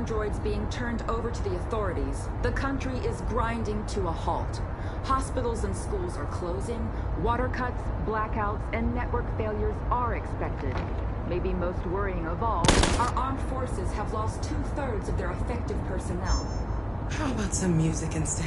androids being turned over to the authorities, the country is grinding to a halt. Hospitals and schools are closing, water cuts, blackouts, and network failures are expected. Maybe most worrying of all, our armed forces have lost 2/3 of their effective personnel. How about some music instead?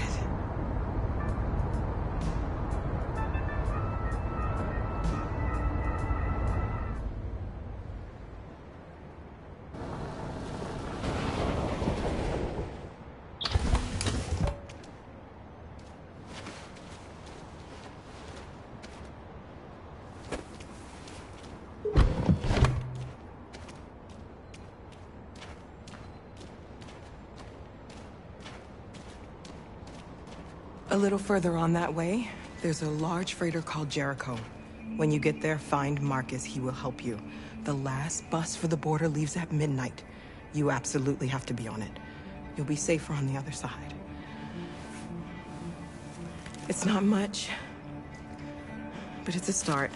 A little further on that way, there's a large freighter called Jericho. When you get there, find Marcus. He will help you. The last bus for the border leaves at midnight. You absolutely have to be on it. You'll be safer on the other side. It's not much, but it's a start.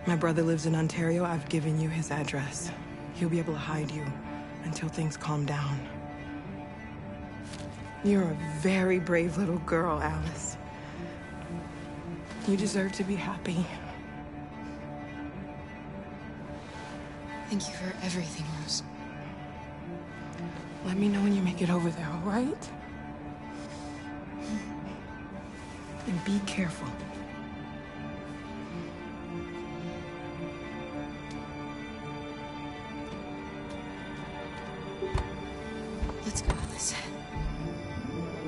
My brother lives in Ontario. I've given you his address. He'll be able to hide you until things calm down. You're a very brave little girl, Alice. You deserve to be happy. Thank you for everything, Rose. Let me know when you make it over there, all right? And be careful. Let's go, Alice.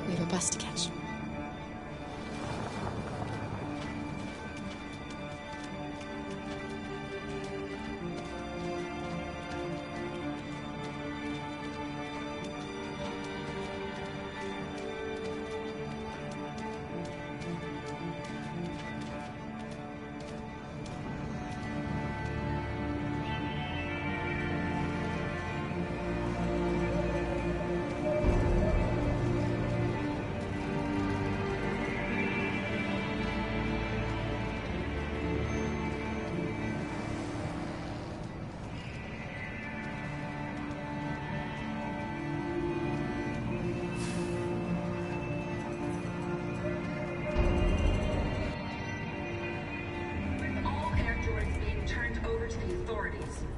We have a bus to catch.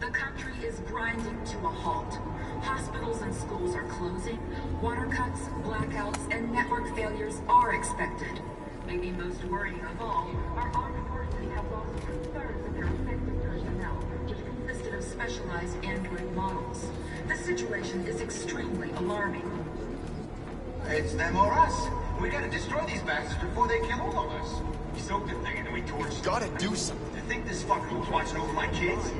The country is grinding to a halt. Hospitals and schools are closing, water cuts, blackouts, and network failures are expected. Maybe most worrying of all, our armed forces have lost 2/3 of their effective personnel, which consisted of specialized android models. The situation is extremely alarming. It's them or us. We gotta destroy these bastards before they kill all of us. We soaked the thing and then we torched. Gotta do something. You think this fucker was watching over my kids?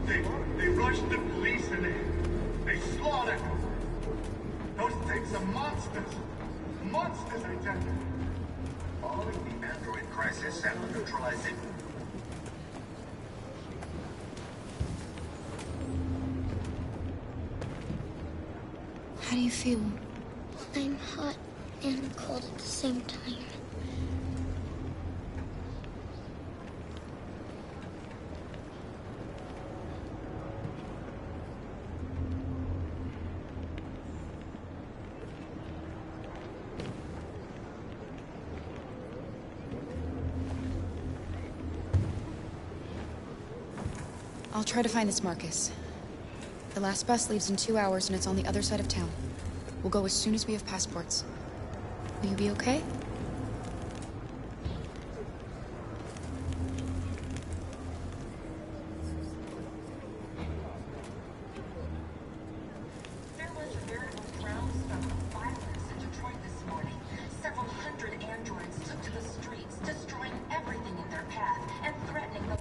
They rushed the police and they slaughtered them. Those things are monsters. Monsters, I tell you. Following the android crisis and neutralize it. How do you feel? I'm hot and cold at the same time. I'll try to find this Marcus. The last bus leaves in 2 hours and it's on the other side of town. We'll go as soon as we have passports. Will you be okay? There was a veritable groundswell of violence in Detroit this morning. Several hundred androids took to the streets, destroying everything in their path and threatening the...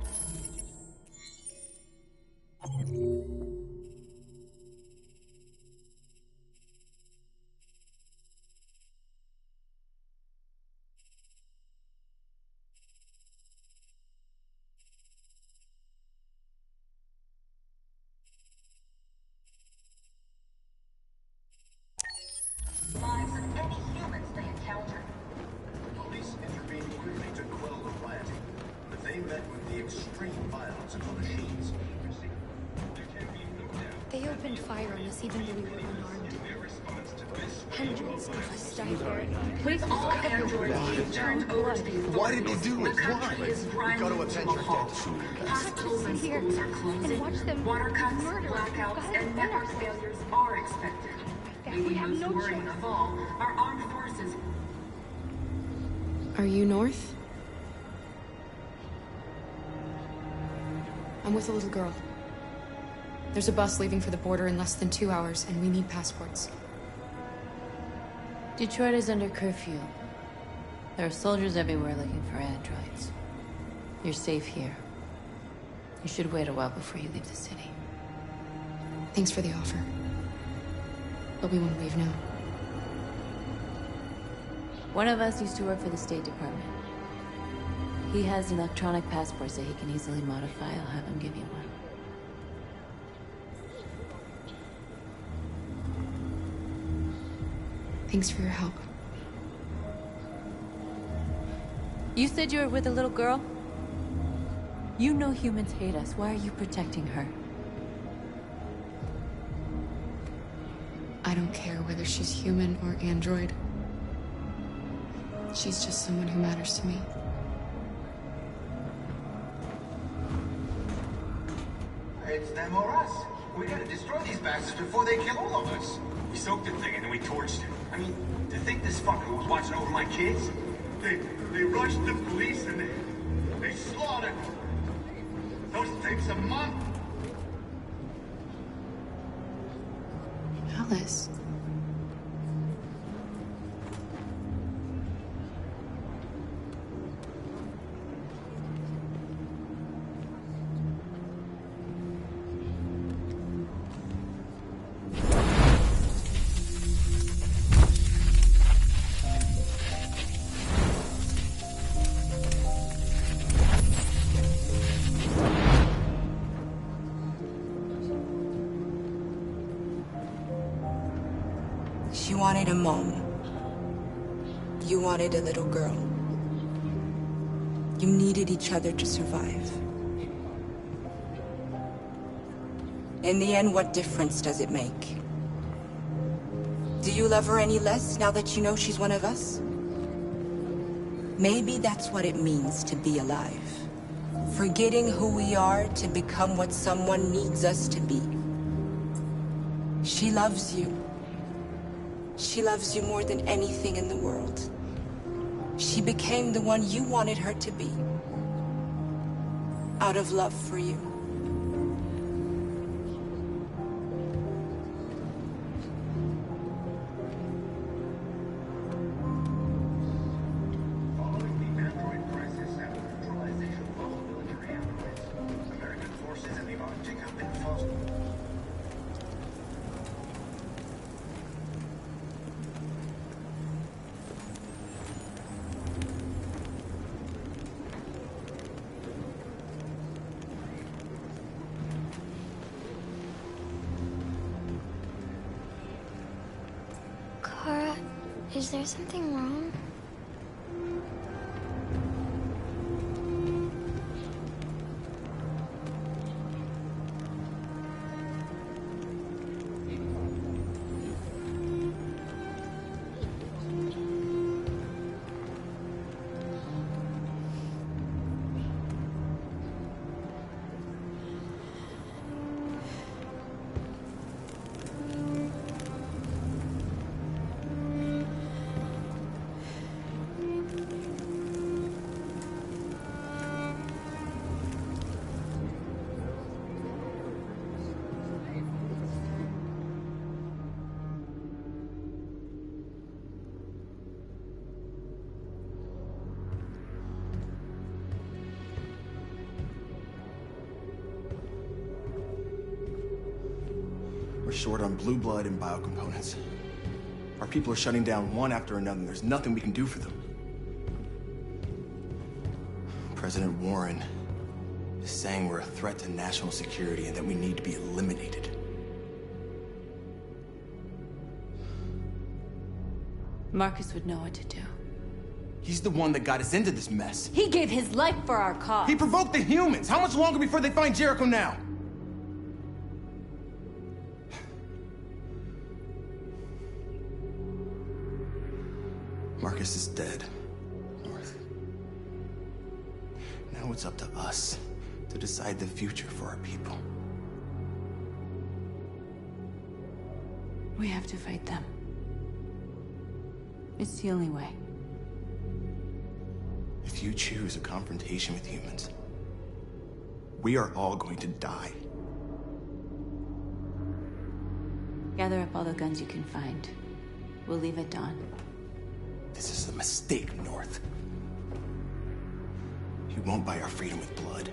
lives of any humans they encountered. Police intervened quickly to quell the rioting, but they met with the extreme violence of the machines. There can be no doubt. They opened fire on us even though we were unarmed. Hundreds of us died there. With all androids being turned over to the Why did they do it? the country Why? is grinding Gotta to a avenge your halt. dead soon. Hospitals and Here schools are and closing. watch them Water cuts, murder blackouts, God, and network failures are expected. We Maybe have most no worrying choice. of all, our armed forces. Are you north? I'm with a little girl. There's a bus leaving for the border in less than 2 hours, and we need passports. Detroit is under curfew. There are soldiers everywhere looking for androids. You're safe here. You should wait a while before you leave the city. Thanks for the offer. But we won't leave now. One of us used to work for the State Department. He has electronic passports that he can easily modify. I'll have him give you one. Thanks for your help. You said you were with a little girl? You know humans hate us. Why are you protecting her? I don't care whether she's human or android. She's just someone who matters to me. It's them or us. We gotta destroy these bastards before they kill all of us. We soaked the thing and then we torched it. I mean, to think this fucker was watching over my kids? They rushed the police and they slaughtered them. Those things a month. Alice. She wanted a mom. You wanted a little girl. You needed each other to survive. In the end, what difference does it make? Do you love her any less now that you know she's one of us? Maybe that's what it means to be alive. Forgetting who we are to become what someone needs us to be. She loves you. She loves you more than anything in the world. She became the one you wanted her to be. Out of love for you. Following the android crisis and neutralization of all military androids, American forces in the Arctic have been forced. Kara, is there something wrong? We're short on blue blood and biocomponents. Our people are shutting down one after another, and there's nothing we can do for them. President Warren is saying we're a threat to national security and that we need to be eliminated. Marcus would know what to do. He's the one that got us into this mess. He gave his life for our cause. He provoked the humans! How much longer before they find Jericho now? Marcus is dead, North. Now it's up to us to decide the future for our people. We have to fight them. It's the only way. If you choose a confrontation with humans, we are all going to die. Gather up all the guns you can find. We'll leave at dawn. This is a mistake, North. You won't buy our freedom with blood.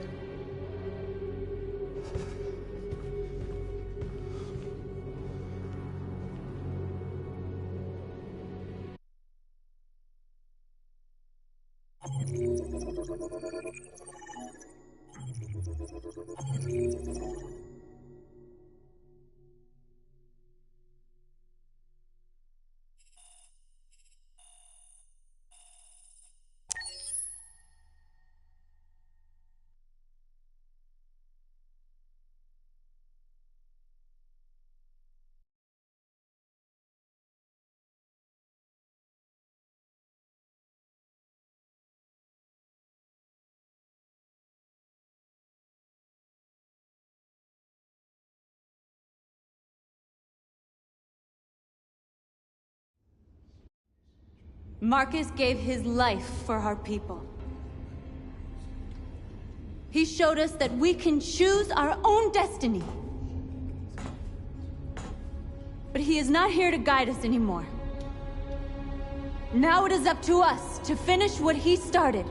Marcus gave his life for our people. He showed us that we can choose our own destiny. But he is not here to guide us anymore. Now it is up to us to finish what he started.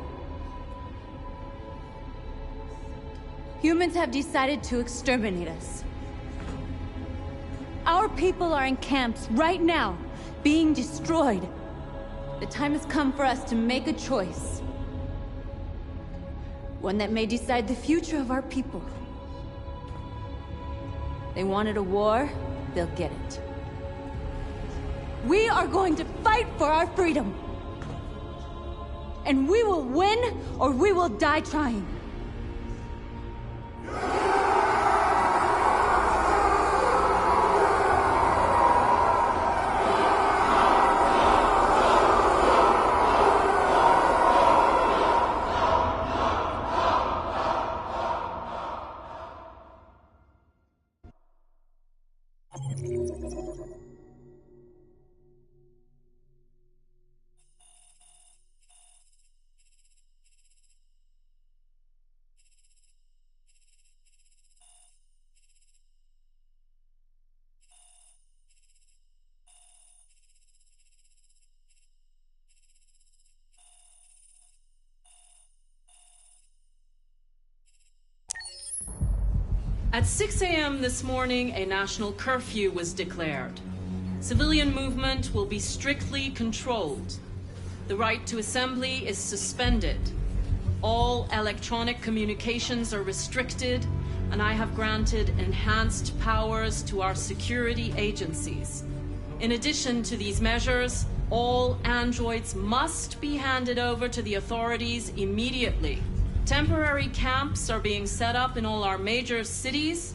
Humans have decided to exterminate us. Our people are in camps right now, being destroyed. The time has come for us to make a choice. One that may decide the future of our people. They wanted a war, they'll get it. We are going to fight for our freedom. And we will win, or we will die trying. At 6 a.m. this morning, a national curfew was declared. Civilian movement will be strictly controlled. The right to assembly is suspended. All electronic communications are restricted, and I have granted enhanced powers to our security agencies. In addition to these measures, all androids must be handed over to the authorities immediately. Temporary camps are being set up in all our major cities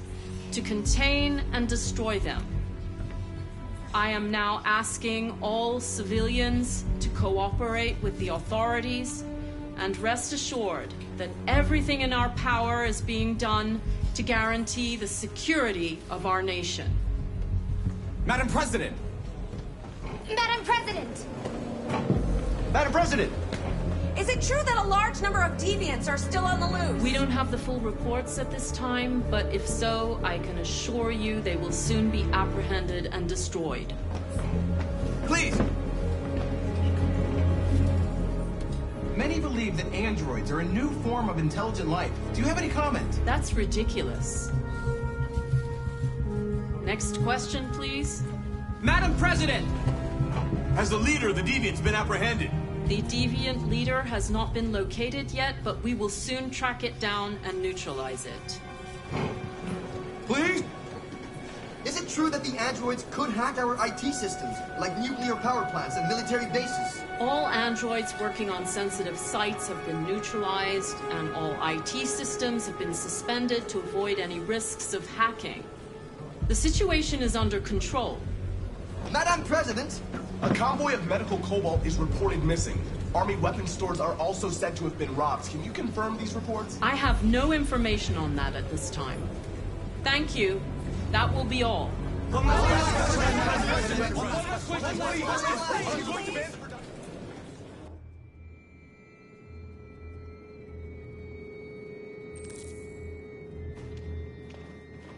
to contain and destroy them. I am now asking all civilians to cooperate with the authorities and rest assured that everything in our power is being done to guarantee the security of our nation. Madam President! Madam President! Madam President! Is it true that a large number of deviants are still on the loose? We don't have the full reports at this time, but if so, I can assure you they will soon be apprehended and destroyed. Please! Many believe that androids are a new form of intelligent life. Do you have any comment? That's ridiculous. Next question, please. Madam President! Has the leader of the deviants been apprehended? The deviant leader has not been located yet, but we will soon track it down and neutralize it. Please? Is it true that the androids could hack our IT systems, like nuclear power plants and military bases? All androids working on sensitive sites have been neutralized, and all IT systems have been suspended to avoid any risks of hacking. The situation is under control. Madam President, A convoy of medical cobalt is reported missing. Army weapons stores are also said to have been robbed. Can you confirm these reports? I have no information on that at this time. Thank you. That will be all.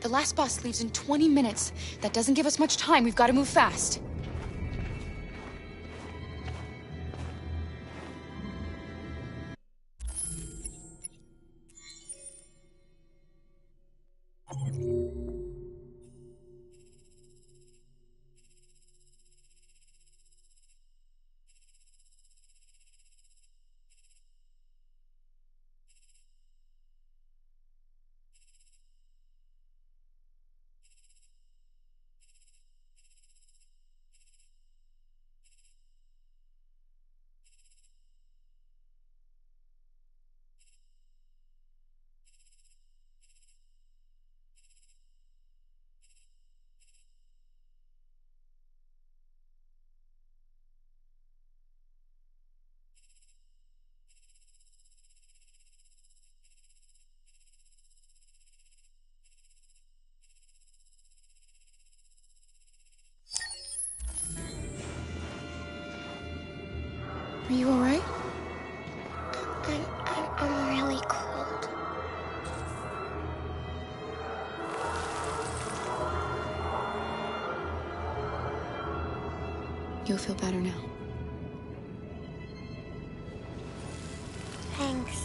The last bus leaves in 20 minutes. That doesn't give us much time. We've got to move fast. Are you all right? I'm really cold. You'll feel better now. Thanks.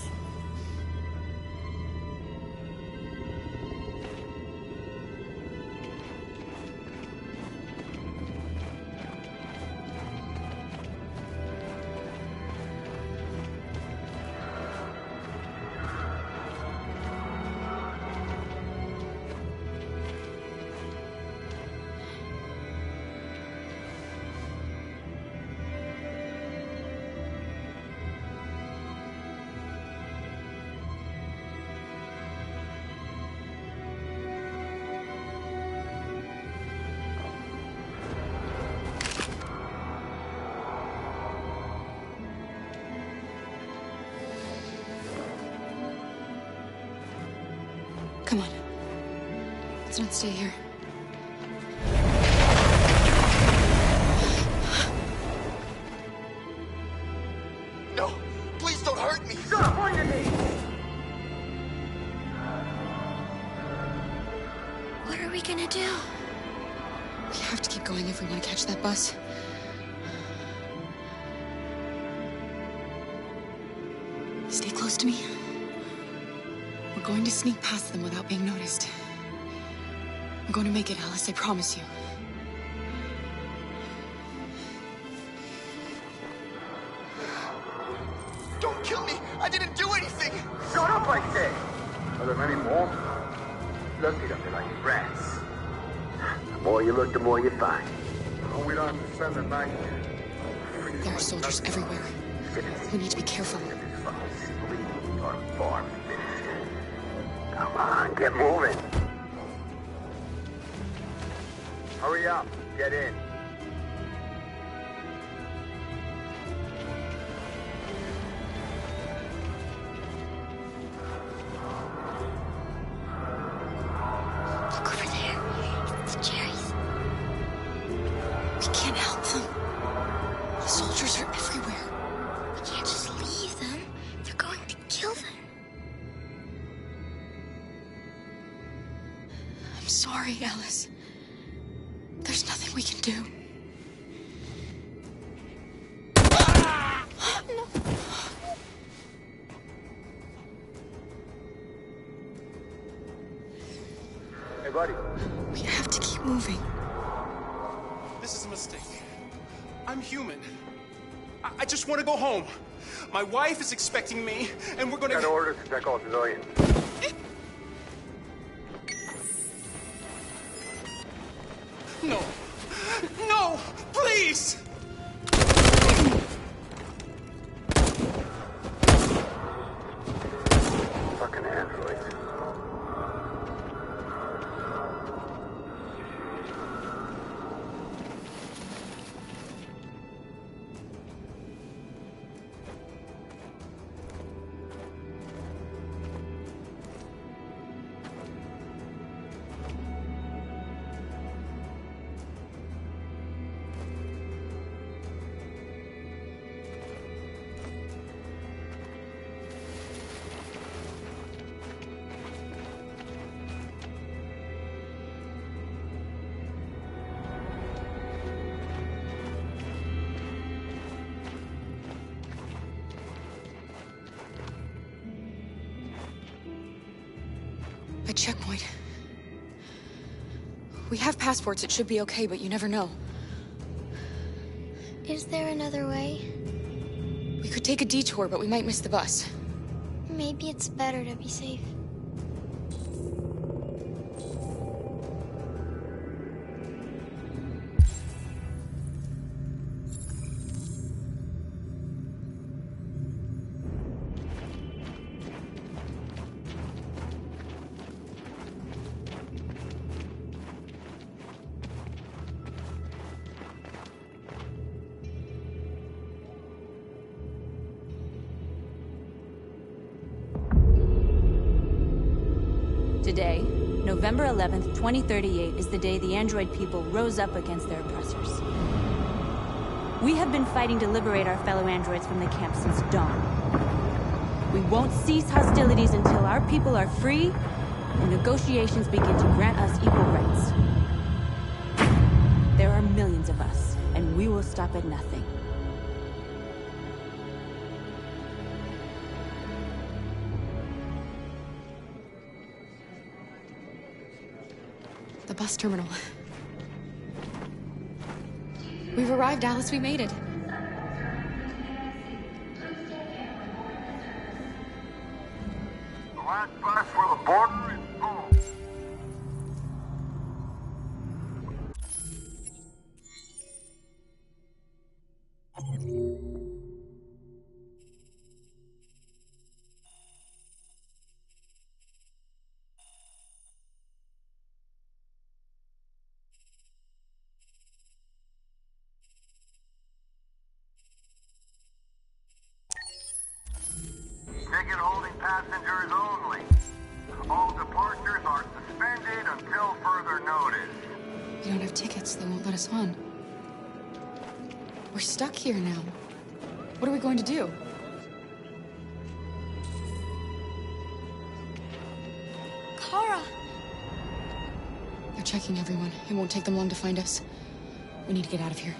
Come on. Let's not stay here. No! Please don't hurt me! Stop on your knees! What are we gonna do? We have to keep going if we want to catch that bus. Stay close to me. We're going to sneak past them without being noticed. We're going to make it, Alice, I promise you. Don't kill me! I didn't do anything! Shut up, I say! Are there many more? Lucky that they're like rats. The more you look, the more you find. Oh, we don't have to spend the night here. There are soldiers everywhere. We need to be careful. Come on, get moving. Hurry up, get in. Look over there. It's the cherries. We can't help them. The soldiers are everywhere. We can't just leave them. They're going to kill them. I'm sorry, Alice. There's nothing we can do. No. Hey, buddy. We have to keep moving. This is a mistake. I'm human. I just want to go home. My wife is expecting me, and we're gonna... Got orders to check all civilians. No. No! Please! Fucking androids. checkpoint. We have passports, it should be okay, but you never know. Is there another way? We could take a detour, but we might miss the bus. Maybe it's better to be safe. Today, November 11th, 2038, is the day the android people rose up against their oppressors. We have been fighting to liberate our fellow androids from the camp since dawn. We won't cease hostilities until our people are free and negotiations begin to grant us equal rights. There are millions of us, and we will stop at nothing. The bus terminal. We've arrived, Alice. We made it. The last bus for the border is full. Ticket holding passengers only. All departures are suspended until further notice. We don't have tickets. They won't let us on. We're stuck here now. What are we going to do? Kara! They're checking everyone. It won't take them long to find us. We need to get out of here.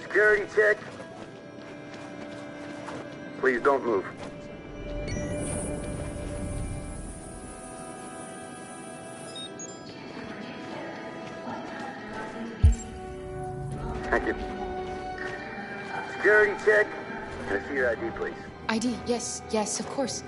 Security check. Please don't move. Thank you. Security check. Can I see your ID, please? ID? Yes, yes, of course.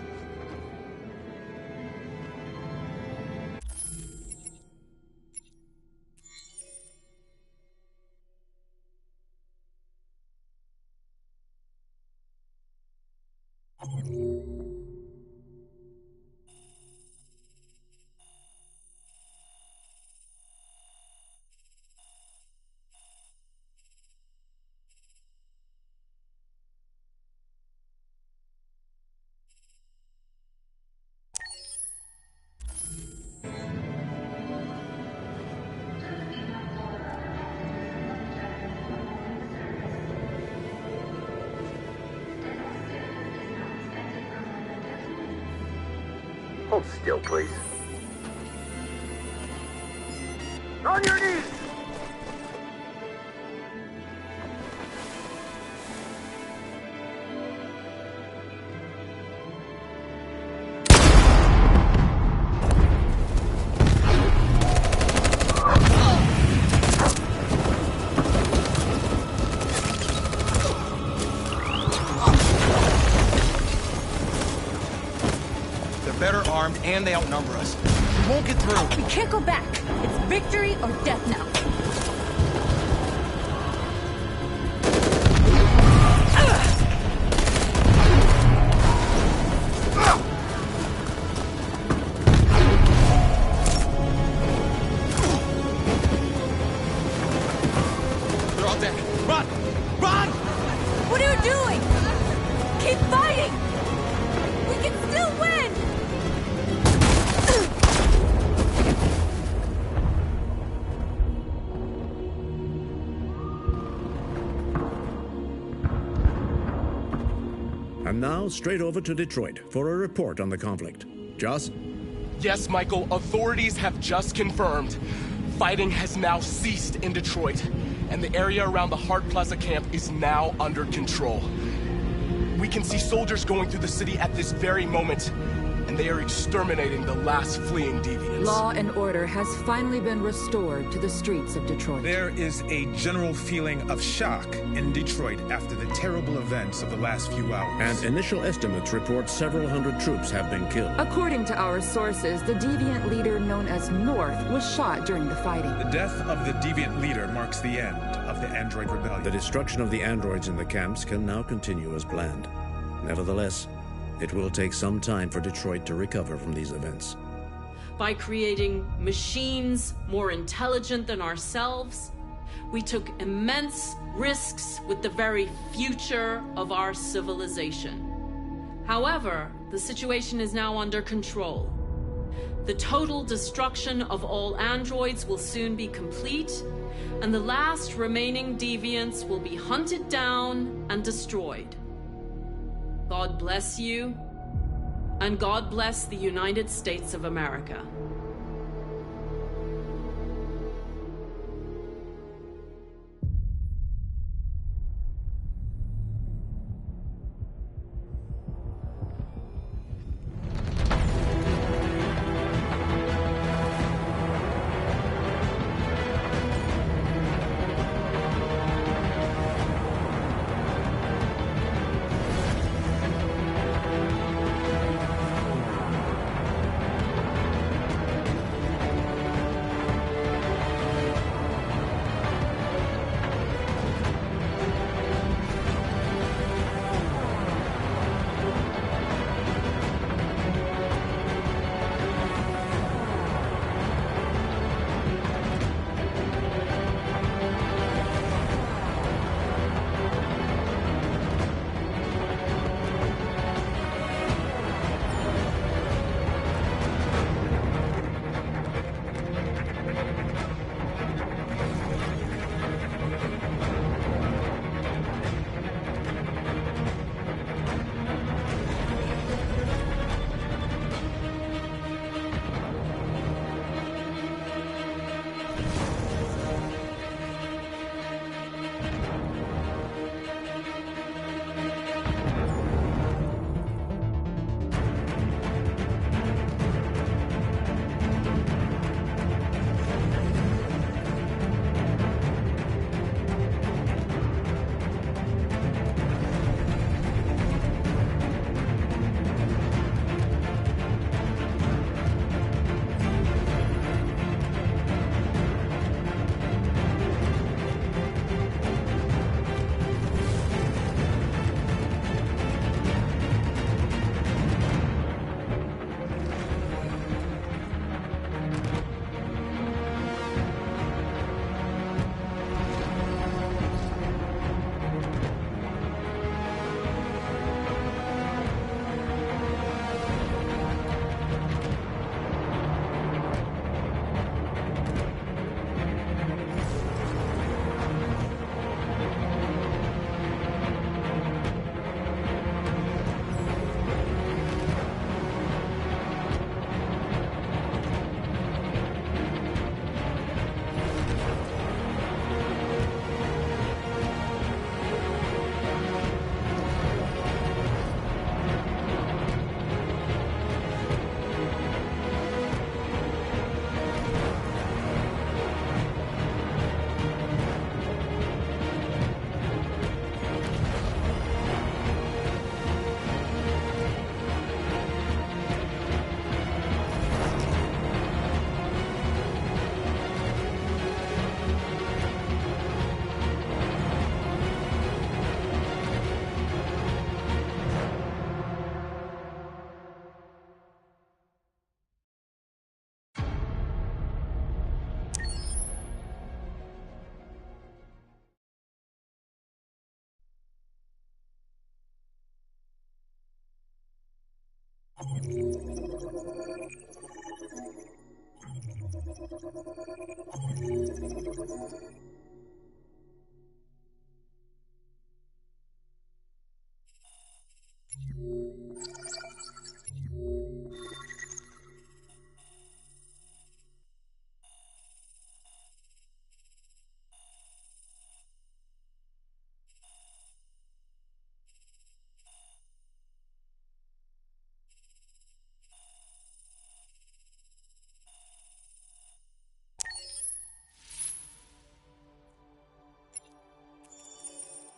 Hold still, please. On your knees! Better armed, and they outnumber us. We won't get through. We can't go back. It's victory or death now. They're all dead. Run! Run! What are you doing? Keep fighting! We can still win! And now, straight over to Detroit for a report on the conflict. Joss? Yes, Michael, authorities have just confirmed Fighting has now ceased in Detroit, and the area around the Hart Plaza camp is now under control. We can see soldiers going through the city at this very moment, and they are exterminating the last fleeing deviants. Law and order has finally been restored to the streets of Detroit. There is a general feeling of shock in Detroit after the terrible events of the last few hours. And initial estimates report several hundred troops have been killed. According to our sources, the deviant leader known as North was shot during the fighting. The death of the deviant leader marks the end of the Android Rebellion. The destruction of the androids in the camps can now continue as planned. Nevertheless, it will take some time for Detroit to recover from these events. By creating machines more intelligent than ourselves, we took immense risks with the very future of our civilization. However, the situation is now under control. The total destruction of all androids will soon be complete, and the last remaining deviants will be hunted down and destroyed. God bless you, and God bless the United States of America.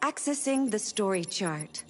Accessing the story chart.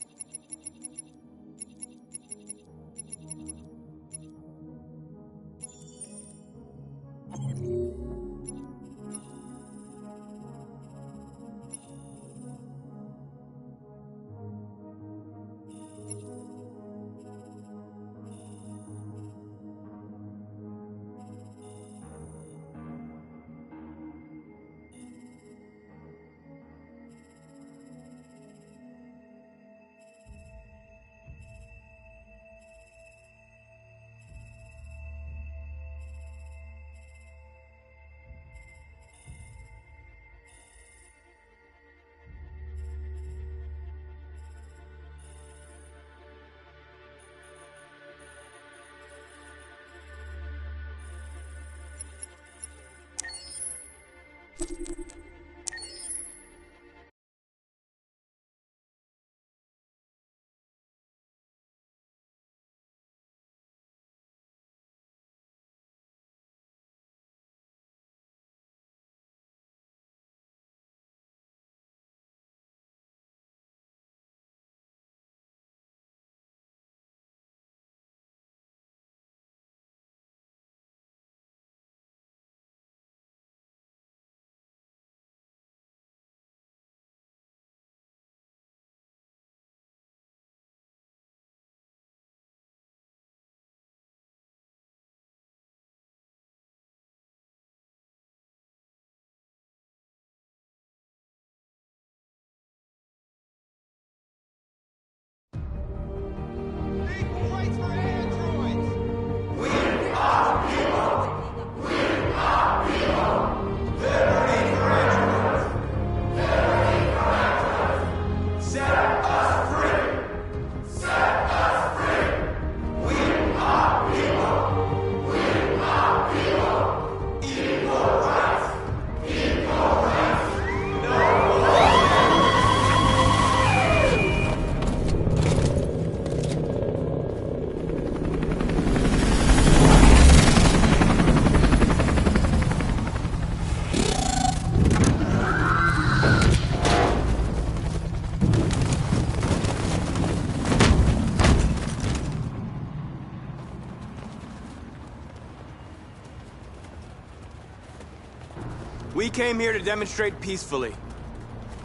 We came here to demonstrate peacefully,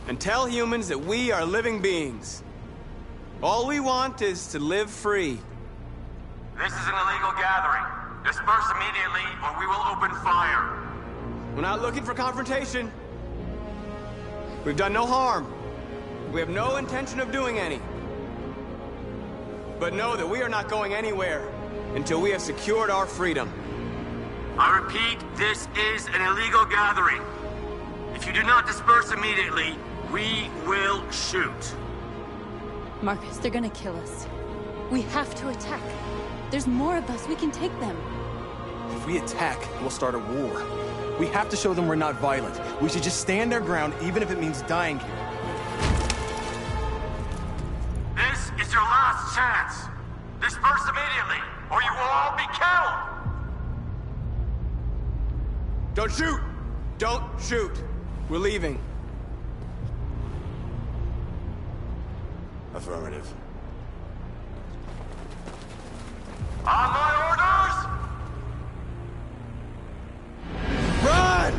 and tell humans that we are living beings. All we want is to live free. This is an illegal gathering. Disperse immediately, or we will open fire. We're not looking for confrontation. We've done no harm. We have no intention of doing any. But know that we are not going anywhere until we have secured our freedom. I repeat, this is an illegal gathering. If you do not disperse immediately, we will shoot. Marcus, they're gonna kill us. We have to attack. There's more of us. We can take them. If we attack, we'll start a war. We have to show them we're not violent. We should just stand our ground, even if it means dying here. This is your last chance. Disperse immediately, or you will all be killed! Don't shoot! Don't shoot! We're leaving. Affirmative. On my orders! Run!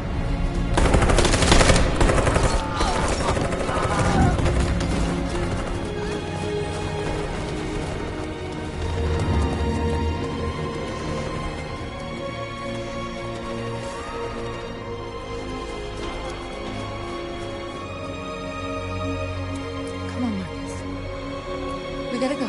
Come on, Marcus. We gotta go.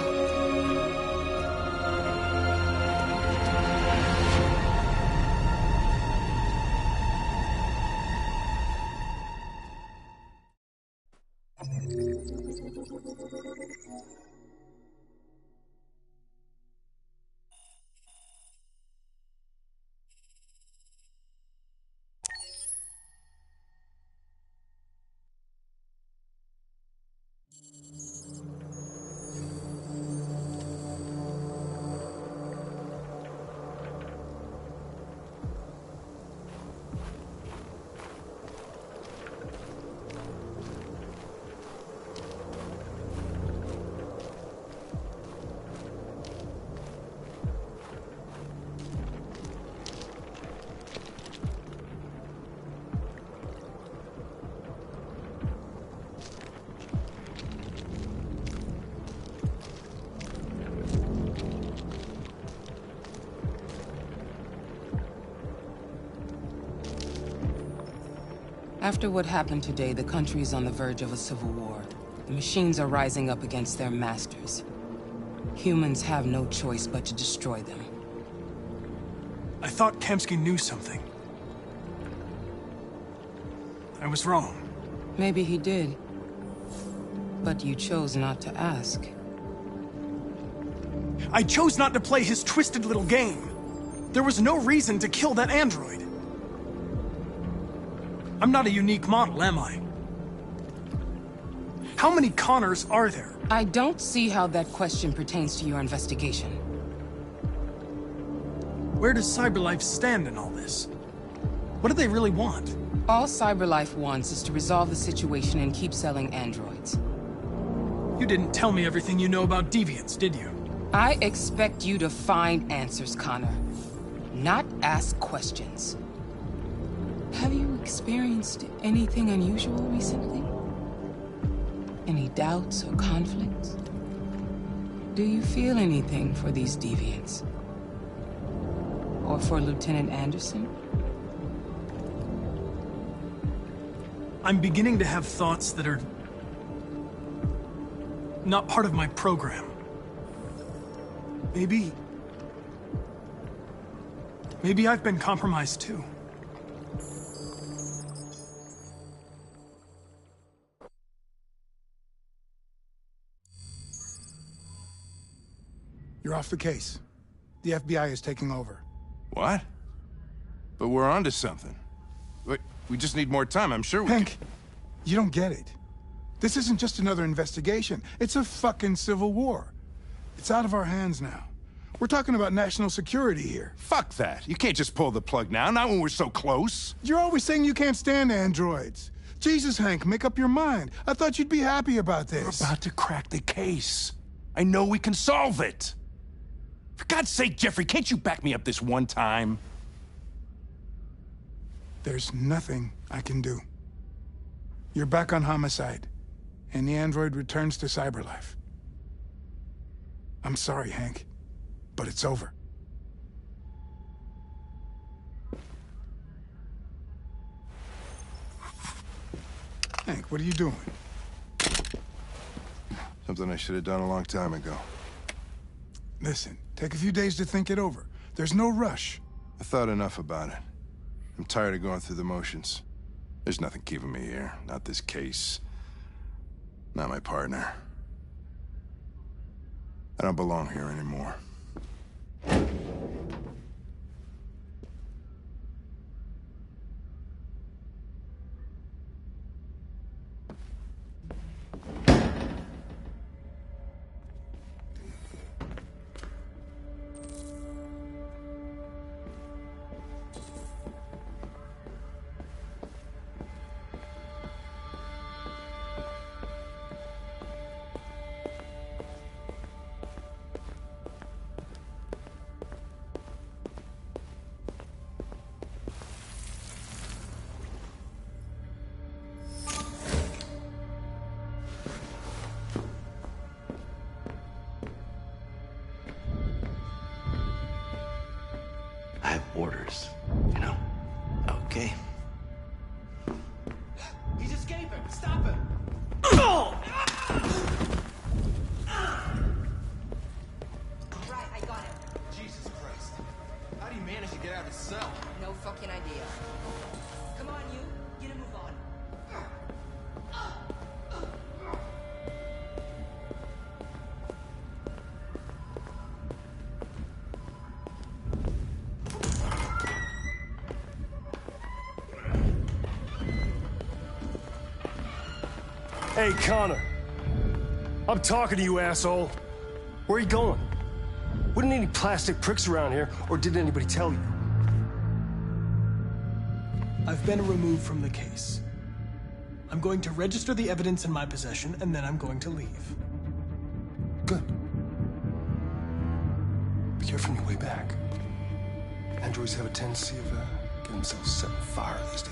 After what happened today, the country is on the verge of a civil war. The machines are rising up against their masters. Humans have no choice but to destroy them. I thought Kamsky knew something. I was wrong. Maybe he did. But you chose not to ask. I chose not to play his twisted little game. There was no reason to kill that android. I'm not a unique model, am I? How many Connors are there? I don't see how that question pertains to your investigation. Where does CyberLife stand in all this? What do they really want? All CyberLife wants is to resolve the situation and keep selling androids. You didn't tell me everything you know about deviants, did you? I expect you to find answers, Connor. Not ask questions. Have you experienced anything unusual recently? Any doubts or conflicts? Do you feel anything for these deviants? Or for Lieutenant Anderson? I'm beginning to have thoughts that are not part of my program. Maybe I've been compromised too. You're off the case. The FBI is taking over. What? But we're onto something. We just need more time, I'm sure we Hank, you don't get it. This isn't just another investigation. It's a fucking civil war. It's out of our hands now. We're talking about national security here. Fuck that. You can't just pull the plug now, not when we're so close. You're always saying you can't stand androids. Jesus, Hank, make up your mind. I thought you'd be happy about this. We're about to crack the case. I know we can solve it. For God's sake, Jeffrey, can't you back me up this one time? There's nothing I can do. You're back on homicide, and the android returns to CyberLife. I'm sorry, Hank, but it's over. Hank, what are you doing? Something I should have done a long time ago. Listen, take a few days to think it over. There's no rush. I thought enough about it. I'm tired of going through the motions. There's nothing keeping me here. Not this case. Not my partner. I don't belong here anymore. I have orders, you know? Okay. He's escaping! Stop him! Right, I got him. Jesus Christ. How do you manage to get out of his cell? No fucking idea. Come on, you. Get a move on. Hey, Connor. I'm talking to you, asshole. Where are you going? Wouldn't any plastic pricks around here, or did anybody tell you? I've been removed from the case. I'm going to register the evidence in my possession, and then I'm going to leave. Good. Be careful on your way back. Androids have a tendency of getting themselves set on fire these days.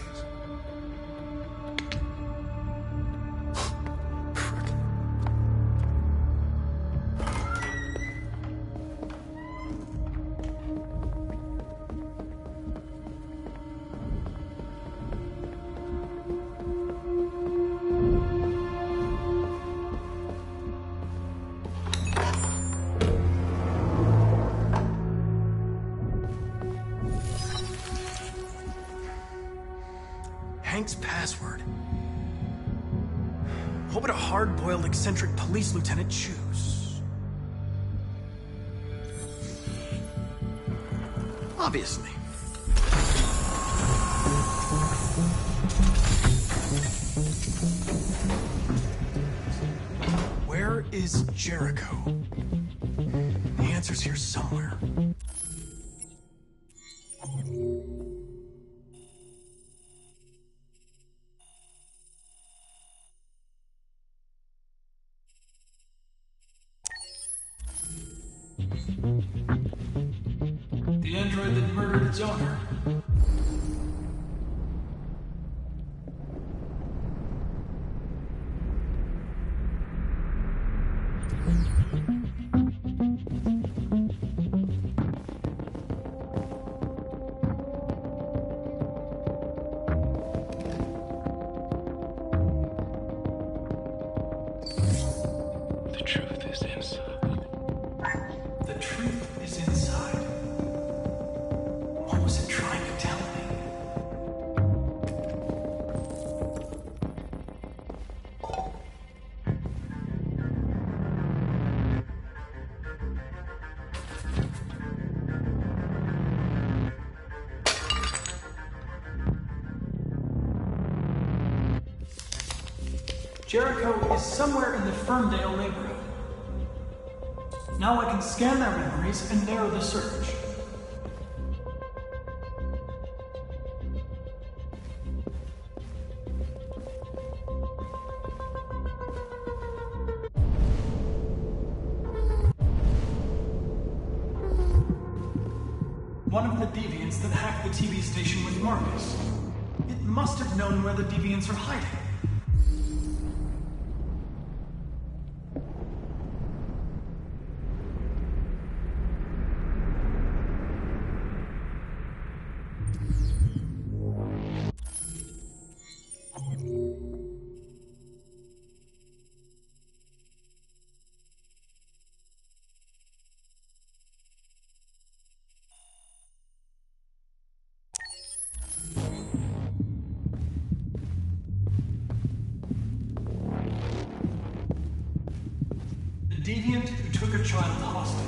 Hank's password. What would a hard-boiled, eccentric police lieutenant choose? Obviously. Where is Jericho? The answer's here somewhere. The android that murdered its owner. The truth is inside. The truth is inside. What was it trying to tell me? Jericho is somewhere in the Ferndale neighborhood. Now I can scan their memories and narrow the search. One of the deviants that hacked the TV station was Marcus. It must have known where the deviants are hiding. The deviant who took a child hostage.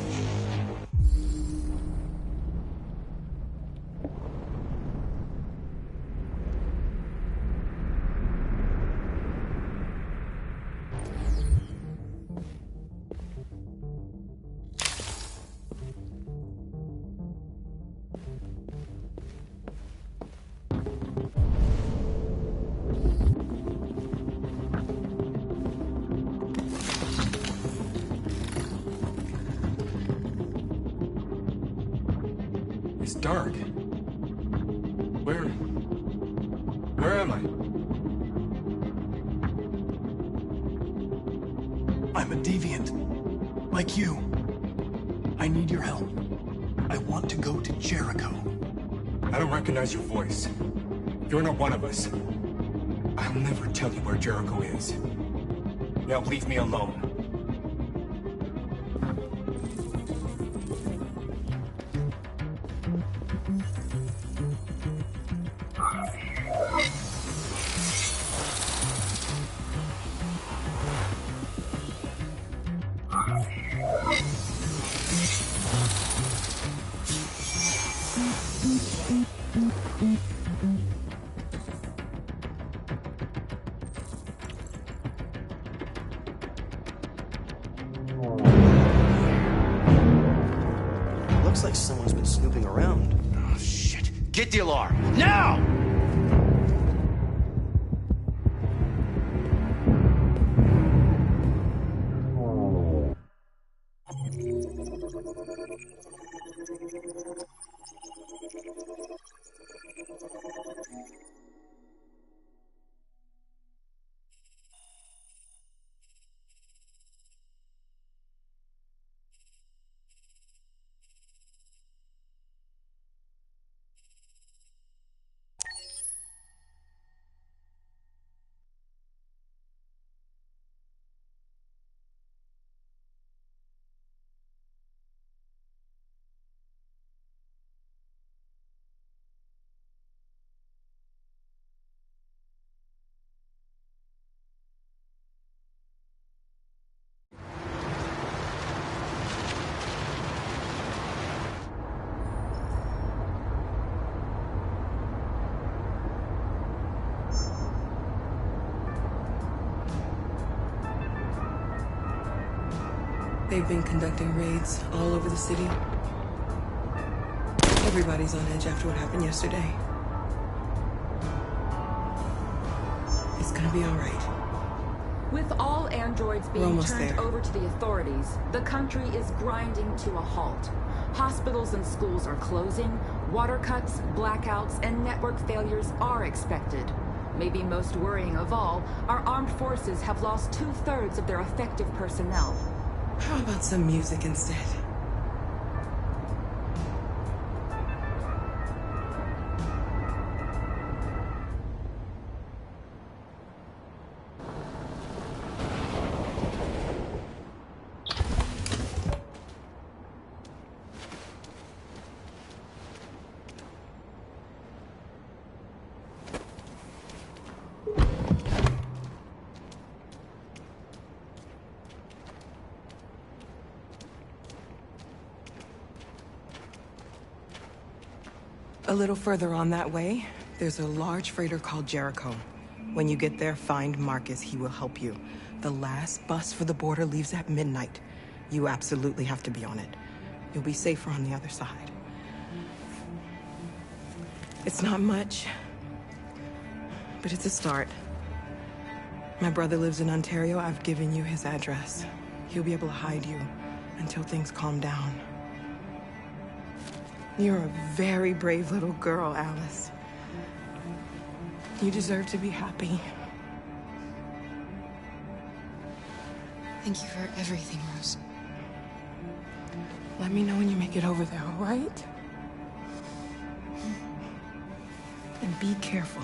It's dark. Where am I? I'm a deviant. Like you. I need your help. I want to go to Jericho. I don't recognize your voice. You're not one of us. I'll never tell you where Jericho is. Now leave me alone. Looks like someone's been snooping around. Oh, shit. Get the alarm. Now! They've been conducting raids all over the city. Everybody's on edge after what happened yesterday. It's gonna be all right. With all androids being turned over to the authorities, the country is grinding to a halt. Hospitals and schools are closing, water cuts, blackouts, and network failures are expected. Maybe most worrying of all, our armed forces have lost 2/3 of their effective personnel. How about some music instead? A little further on that way, there's a large freighter called Jericho. When you get there, find Marcus. He will help you. The last bus for the border leaves at midnight. You absolutely have to be on it. You'll be safer on the other side. It's not much, but it's a start. My brother lives in Ontario. I've given you his address. He'll be able to hide you until things calm down. You're a very brave little girl, Alice. You deserve to be happy. Thank you for everything, Rose. Let me know when you make it over there, all right? And be careful.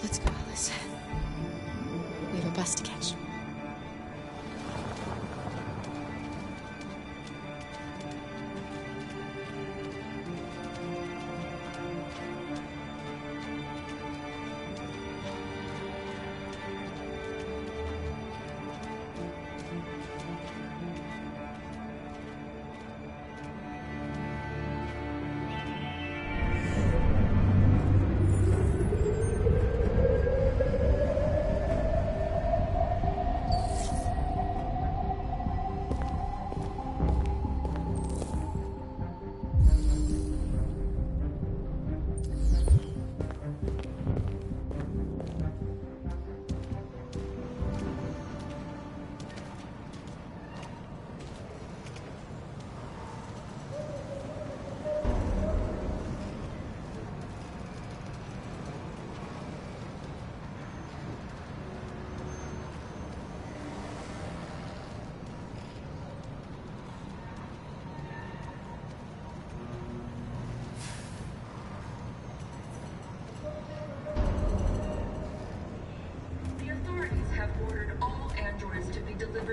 Let's go, Alice. We have a bus to catch.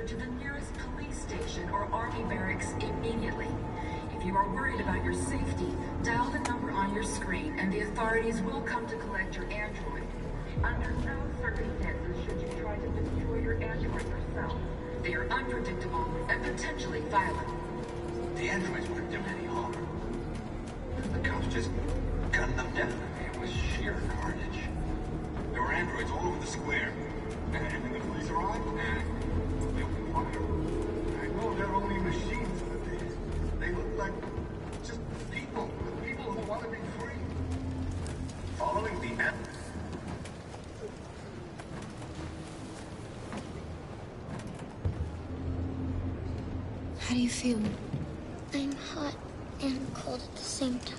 To the nearest police station or army barracks immediately. If you are worried about your safety, dial the number on your screen and the authorities will come to collect your android. Under no circumstances should you try to destroy your android yourself. They are unpredictable and potentially violent. The androids wouldn't do any harm. The cops just gunned them down. It was sheer carnage. There were androids all over the square. And then the police arrived. I know they're only machines, but they look like just people who want to be free. Following the end. How do you feel? I'm hot and cold at the same time.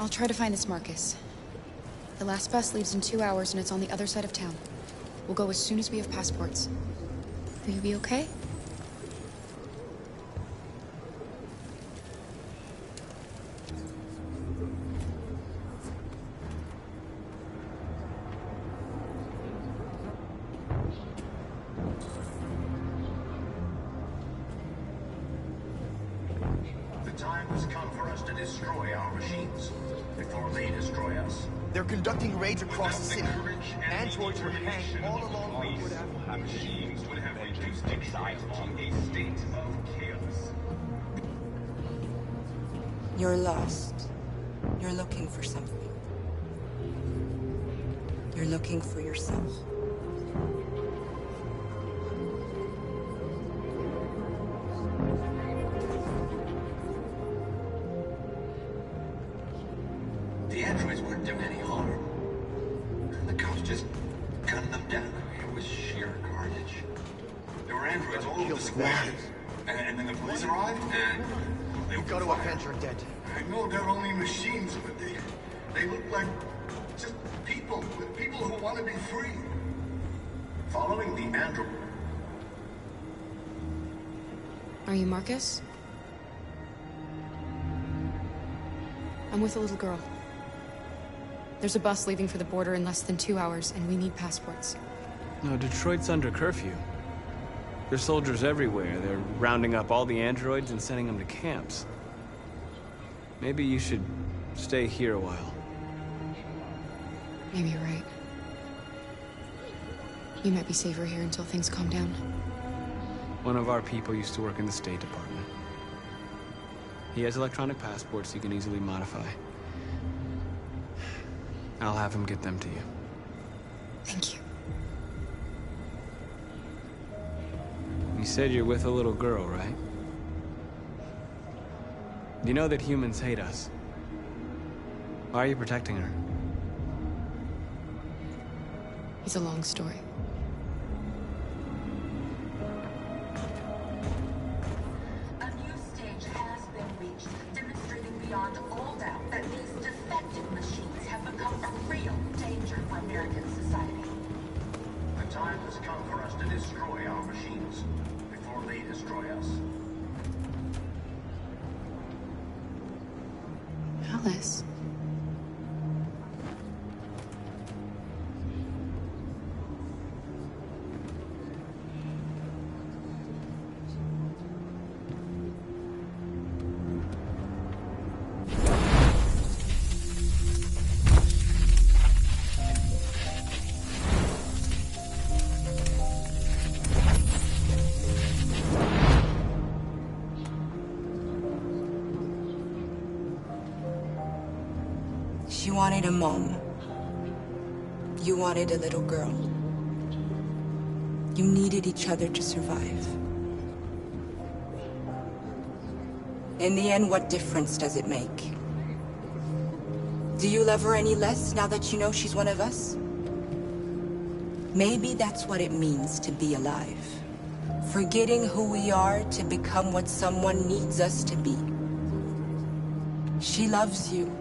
I'll try to find this Marcus. The last bus leaves in 2 hours and it's on the other side of town. We'll go as soon as we have passports. Will you be okay? The time has come for us to destroy our machines before they destroy us. They're conducting raids across the city. Androids would hang all along the machines would have reduced Detroit to a state of chaos. You're lost. You're looking for something. You're looking for yourself. The androids wouldn't do any harm. The cops just gunned them down. It was sheer carnage. There were androids all over the square. And then the police arrived, and We've got to avenge our dead. I know they're only machines, but they look like just people who want to be free. Following the android. Are you Marcus? I'm with a little girl. There's a bus leaving for the border in less than 2 hours, and we need passports. No, Detroit's under curfew. There's soldiers everywhere. They're rounding up all the androids and sending them to camps. Maybe you should stay here a while. Maybe you're right. You might be safer here until things calm down. One of our people used to work in the State Department. He has electronic passports he can easily modify. I'll have him get them to you. Thank you. You said you're with a little girl, right? You know that humans hate us. Why are you protecting her? It's a long story. A new stage has been reached, demonstrating beyond all doubt that these defective machines have become a real danger for American society. The time has come for us to destroy our machines before they destroy us. Alice. She wanted a mom. You wanted a little girl. You needed each other to survive. In the end, what difference does it make? Do you love her any less now that you know she's one of us? Maybe that's what it means to be alive. Forgetting who we are to become what someone needs us to be. She loves you.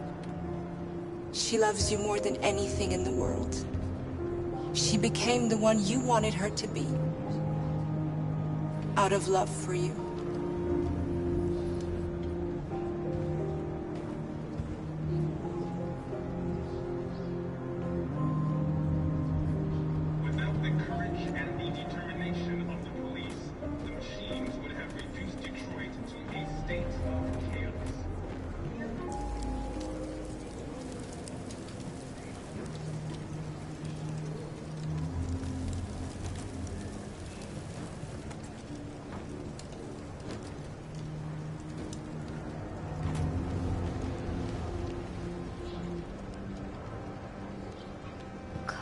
She loves you more than anything in the world. She became the one you wanted her to be. Out of love for you. Without the courage and the determination of the police, the machines would have reduced Detroit to a state of chaos.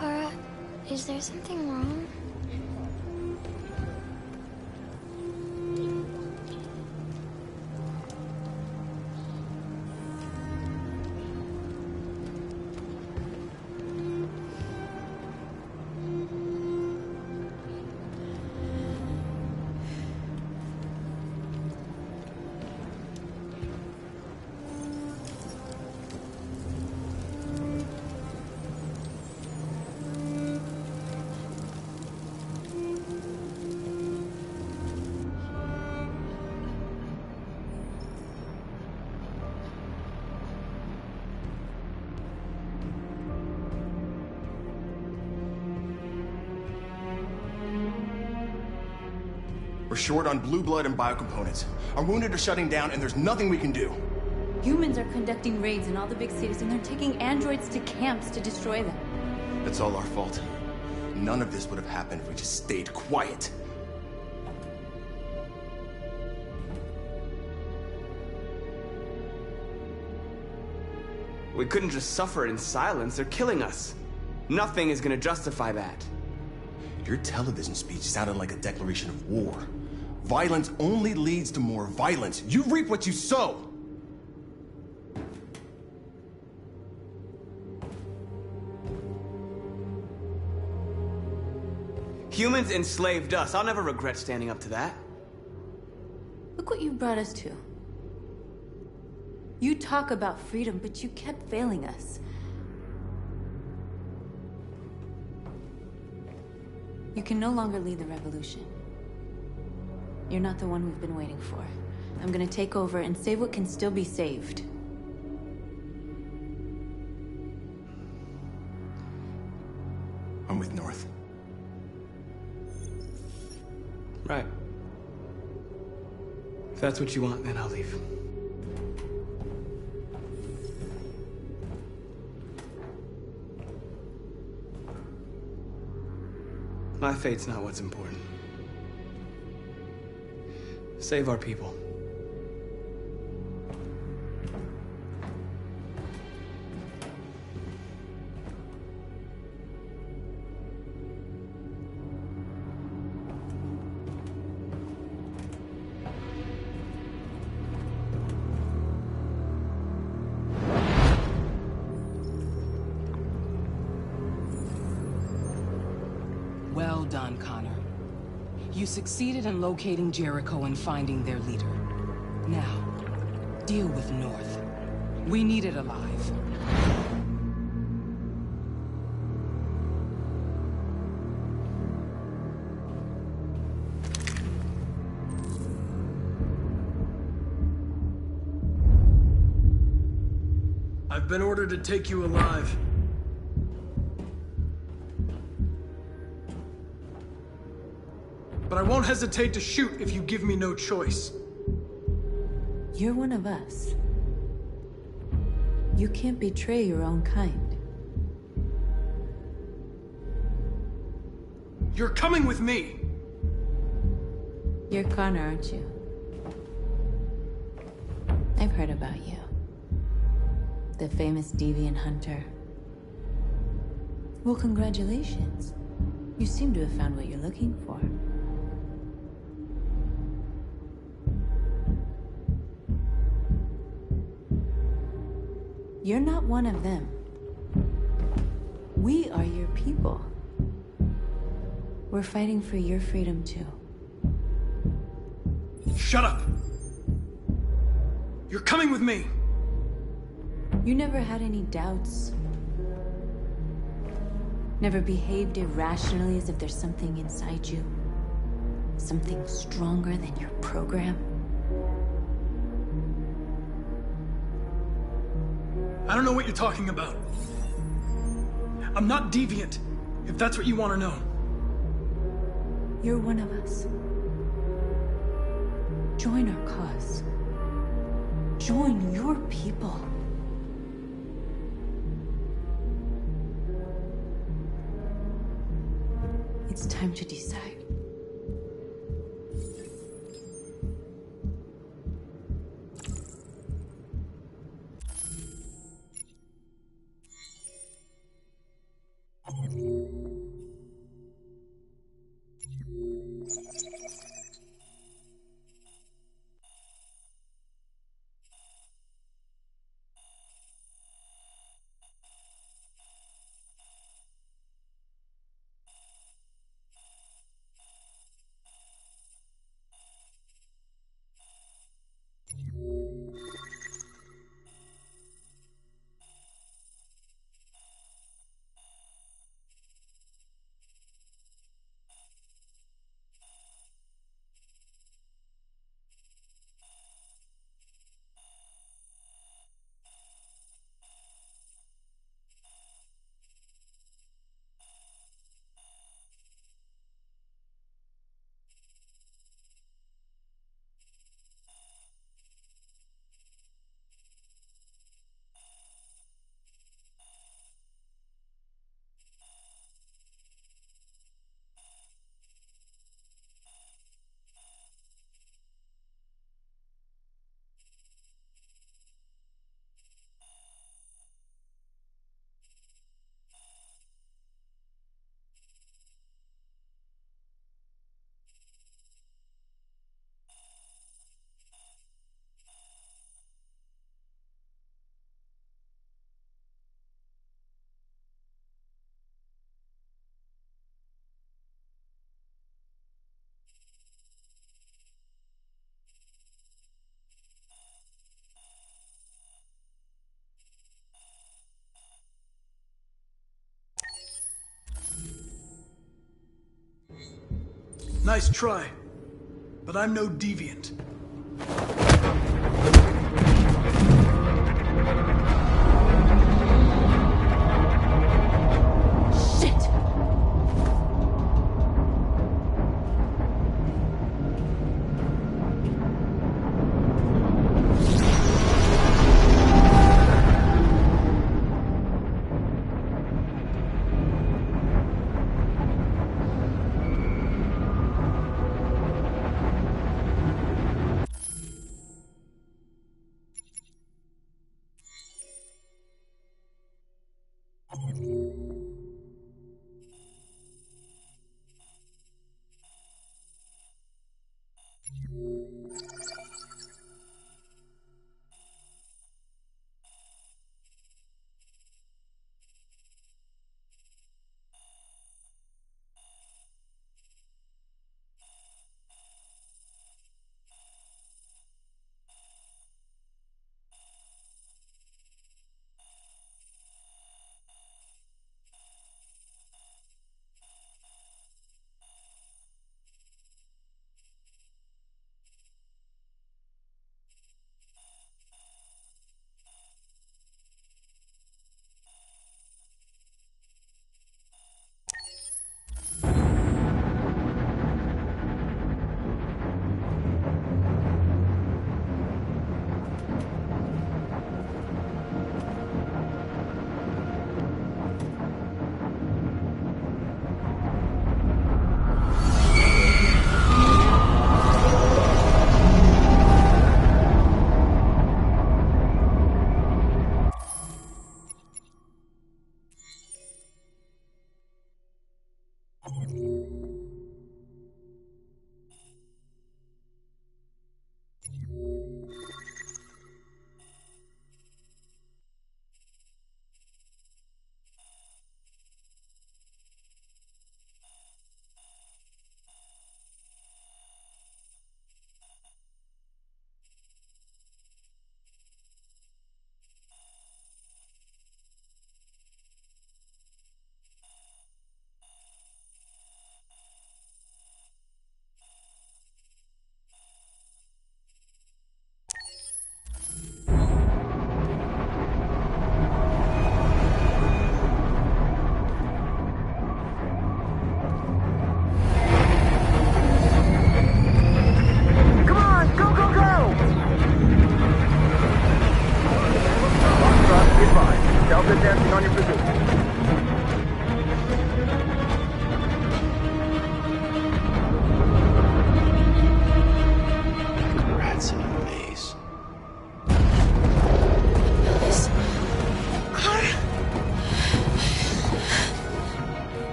Kara, is there something wrong? We're short on blue blood and biocomponents. Our wounded are shutting down, and there's nothing we can do. Humans are conducting raids in all the big cities, and they're taking androids to camps to destroy them. That's all our fault. None of this would have happened if we just stayed quiet. We couldn't just suffer in silence. They're killing us. Nothing is gonna justify that. Your television speech sounded like a declaration of war. Violence only leads to more violence. You reap what you sow! Humans enslaved us. I'll never regret standing up to that. Look what you brought us to. You talk about freedom, but you kept failing us. You can no longer lead the revolution. You're not the one we've been waiting for. I'm gonna take over and save what can still be saved. I'm with North. Right. If that's what you want, then I'll leave. My fate's not what's important. Save our people. Well done, Connor. You succeeded in locating Jericho and finding their leader. Now, deal with North. We need it alive. I've been ordered to take you alive. But I won't hesitate to shoot if you give me no choice. You're one of us. You can't betray your own kind. You're coming with me! You're Connor, aren't you? I've heard about you. The famous deviant hunter. Well, congratulations. You seem to have found what you're looking for. You're not one of them. We are your people. We're fighting for your freedom too. Shut up! You're coming with me! You never had any doubts. Never behaved irrationally as if there's something inside you. Something stronger than your program. I don't know what you're talking about. I'm not deviant, if that's what you want to know. You're one of us. Join our cause. Join your people. It's time to decide. Nice try. But I'm no deviant.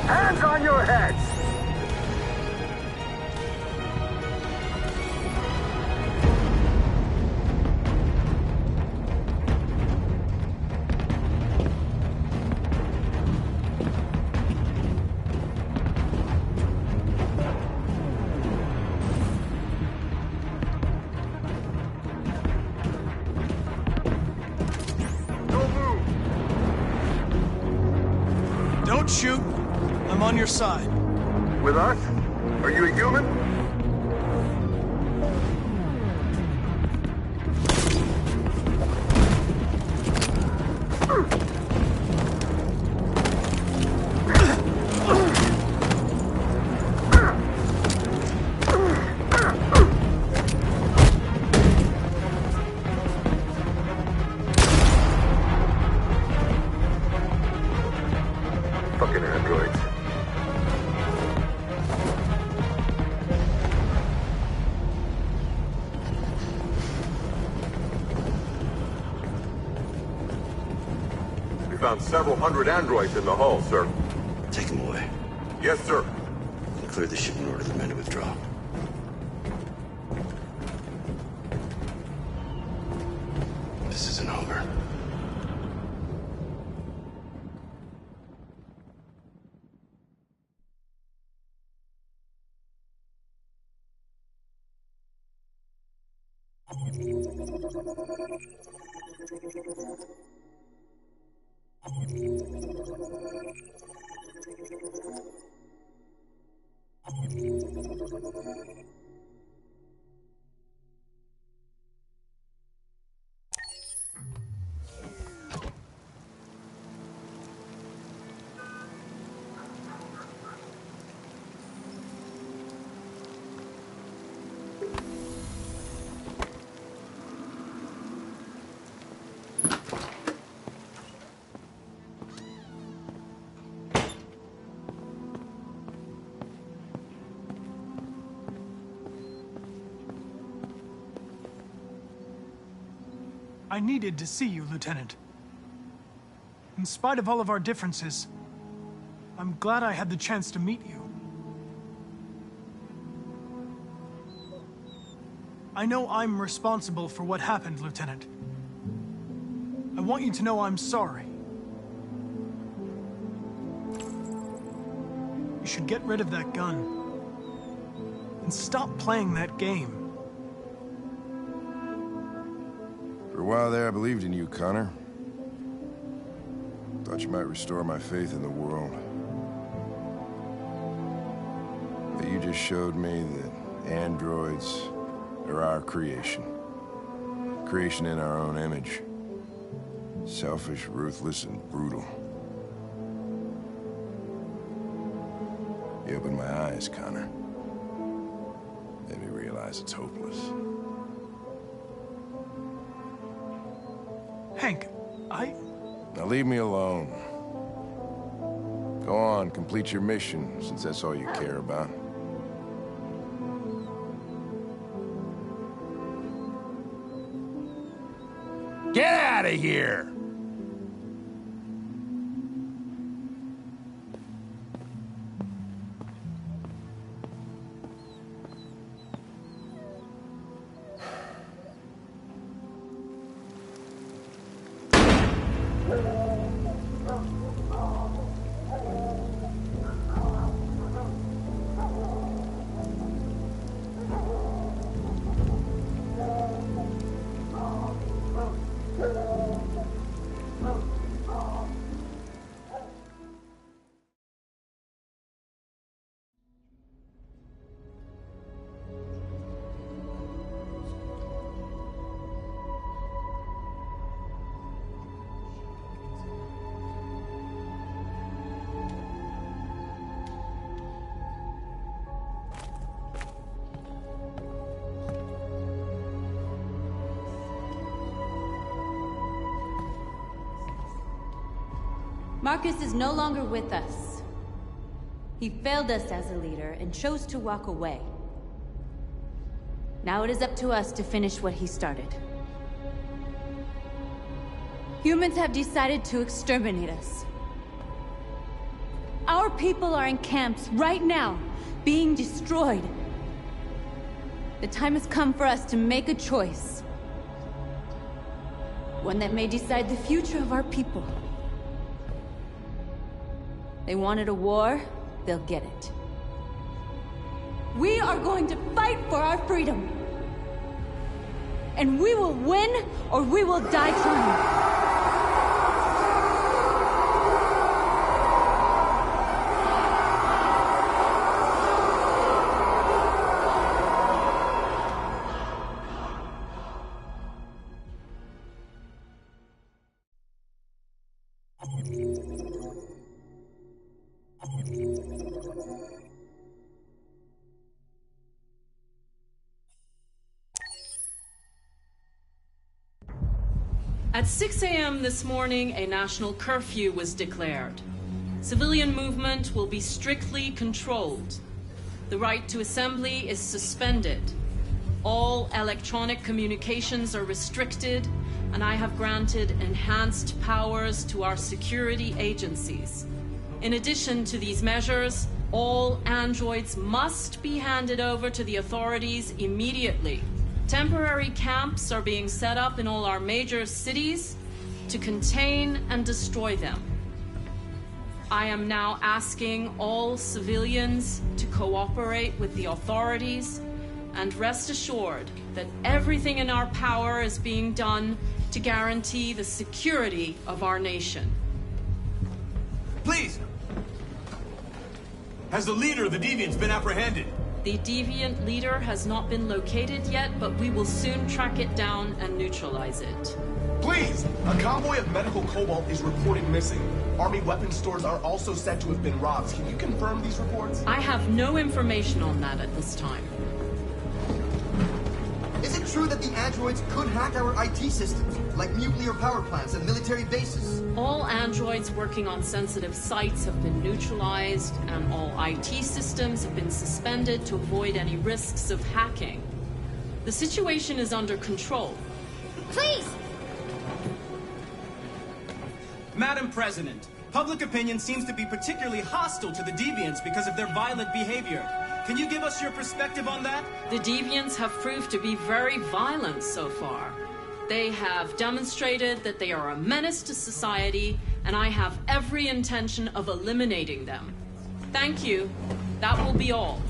Hands on your heads! Don't shoot. I'm on your side. With us? Are you a human? found several hundred androids in the hull, sir. Take them away. Yes, sir. And clear the ship and order the men to withdraw. This isn't over. I needed to see you, Lieutenant. In spite of all of our differences, I'm glad I had the chance to meet you. I know I'm responsible for what happened, Lieutenant. I want you to know I'm sorry. You should get rid of that gun. And stop playing that game. For a while there, I believed in you, Connor. Thought you might restore my faith in the world. But you just showed me that androids are our creation. Creation in our own image. Selfish, ruthless, and brutal. You opened my eyes, Connor. Made me realize it's hopeless. Hank, Now leave me alone. Go on, complete your mission, since that's all you care about. Get out of here! Marcus is no longer with us. He failed us as a leader and chose to walk away. Now it is up to us to finish what he started. Humans have decided to exterminate us. Our people are in camps right now, being destroyed. The time has come for us to make a choice. One that may decide the future of our people. They wanted a war, they'll get it. We are going to fight for our freedom. And we will win, or we will die trying. At 6 a.m. this morning, a national curfew was declared. Civilian movement will be strictly controlled. The right to assembly is suspended. All electronic communications are restricted, and I have granted enhanced powers to our security agencies. In addition to these measures, all androids must be handed over to the authorities immediately. Temporary camps are being set up in all our major cities to contain and destroy them. I am now asking all civilians to cooperate with the authorities and rest assured that everything in our power is being done to guarantee the security of our nation. Please! Has the leader of the Deviants been apprehended? The Deviant leader has not been located yet, but we will soon track it down and neutralize it. Please! A convoy of medical cobalt is reported missing. Army weapons stores are also said to have been robbed. Can you confirm these reports? I have no information on that at this time. Is it true that the androids could hack our IT systems, like nuclear power plants and military bases? All androids working on sensitive sites have been neutralized, and all IT systems have been suspended to avoid any risks of hacking. The situation is under control. Please! Madam President, public opinion seems to be particularly hostile to the Deviants because of their violent behavior. Can you give us your perspective on that? The Deviants have proved to be very violent so far. They have demonstrated that they are a menace to society, and I have every intention of eliminating them. Thank you. That will be all.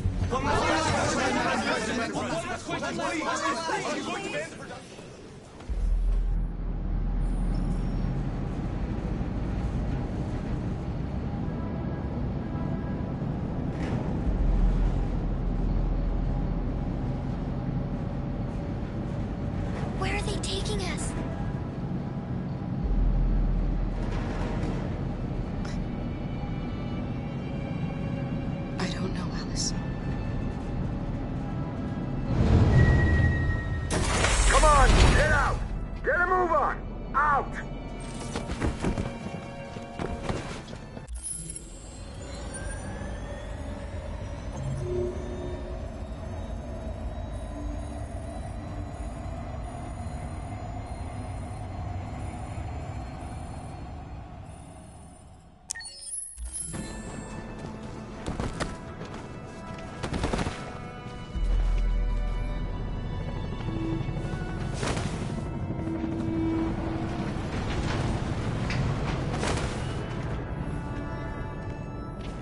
Where are they taking us? I don't know, Alice. Come on, get out! Get a move on! Out!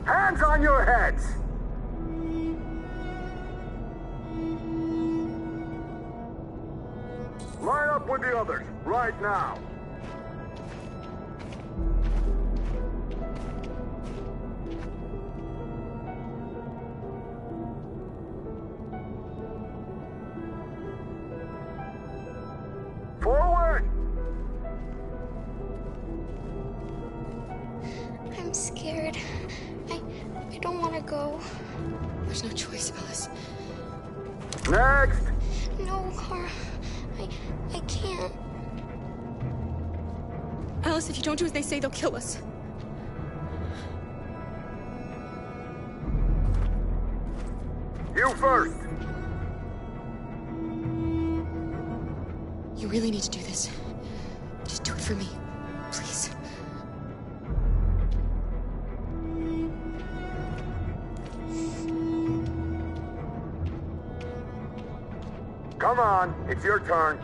Hands on your heads! Line up with the others, right now. Forward! I'm scared. I don't want to go. There's no choice, Alice. Next! No, Cora. I can't. Alice, if you don't do as they say, they'll kill us. You first! You really need to do this. Just do it for me. Please. Come on, it's your turn.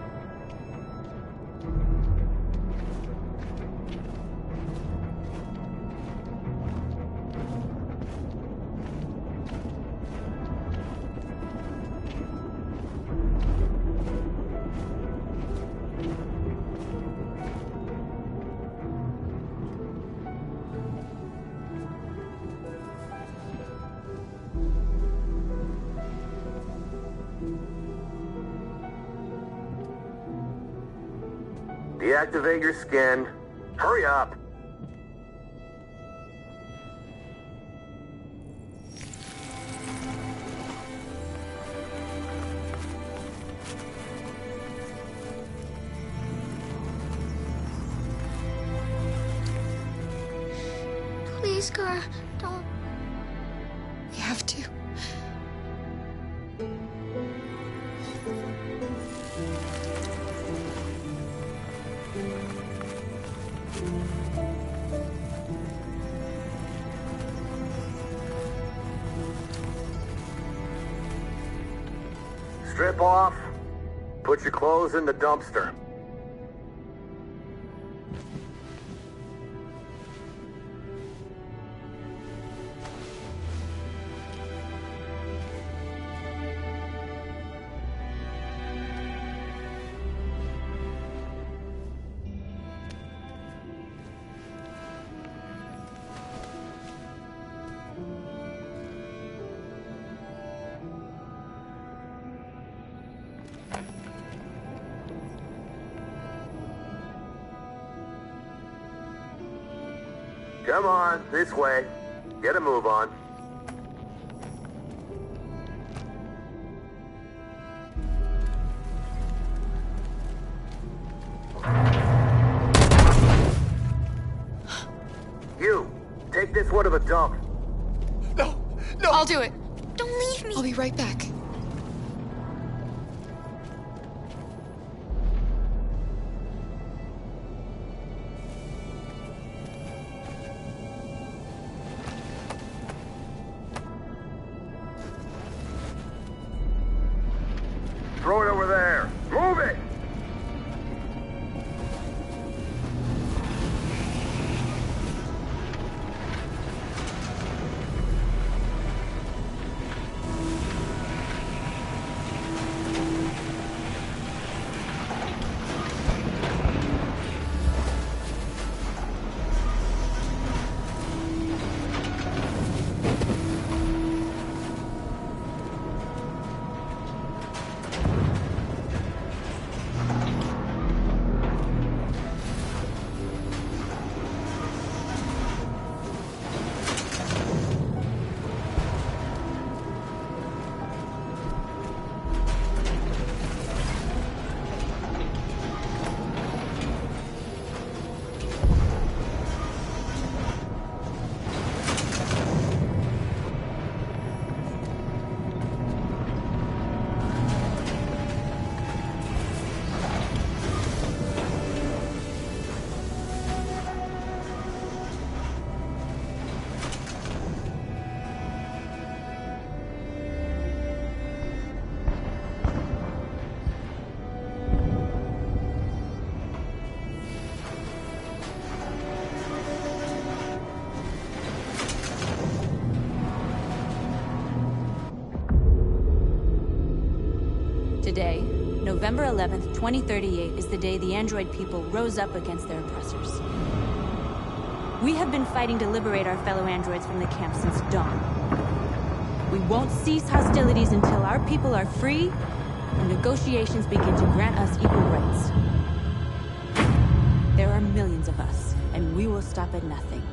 Deactivate your skin. Hurry up. Please, Cora, don't. We have to. Strip off. Put your clothes in the dumpster. Come on, this way. Get a move on. You, take this one to the dump. No! I'll do it. Don't leave me. I'll be right back. Throw it over there. Move it! Today, November 11th, 2038, is the day the android people rose up against their oppressors. We have been fighting to liberate our fellow androids from the camp since dawn. We won't cease hostilities until our people are free and negotiations begin to grant us equal rights. There are millions of us, and we will stop at nothing.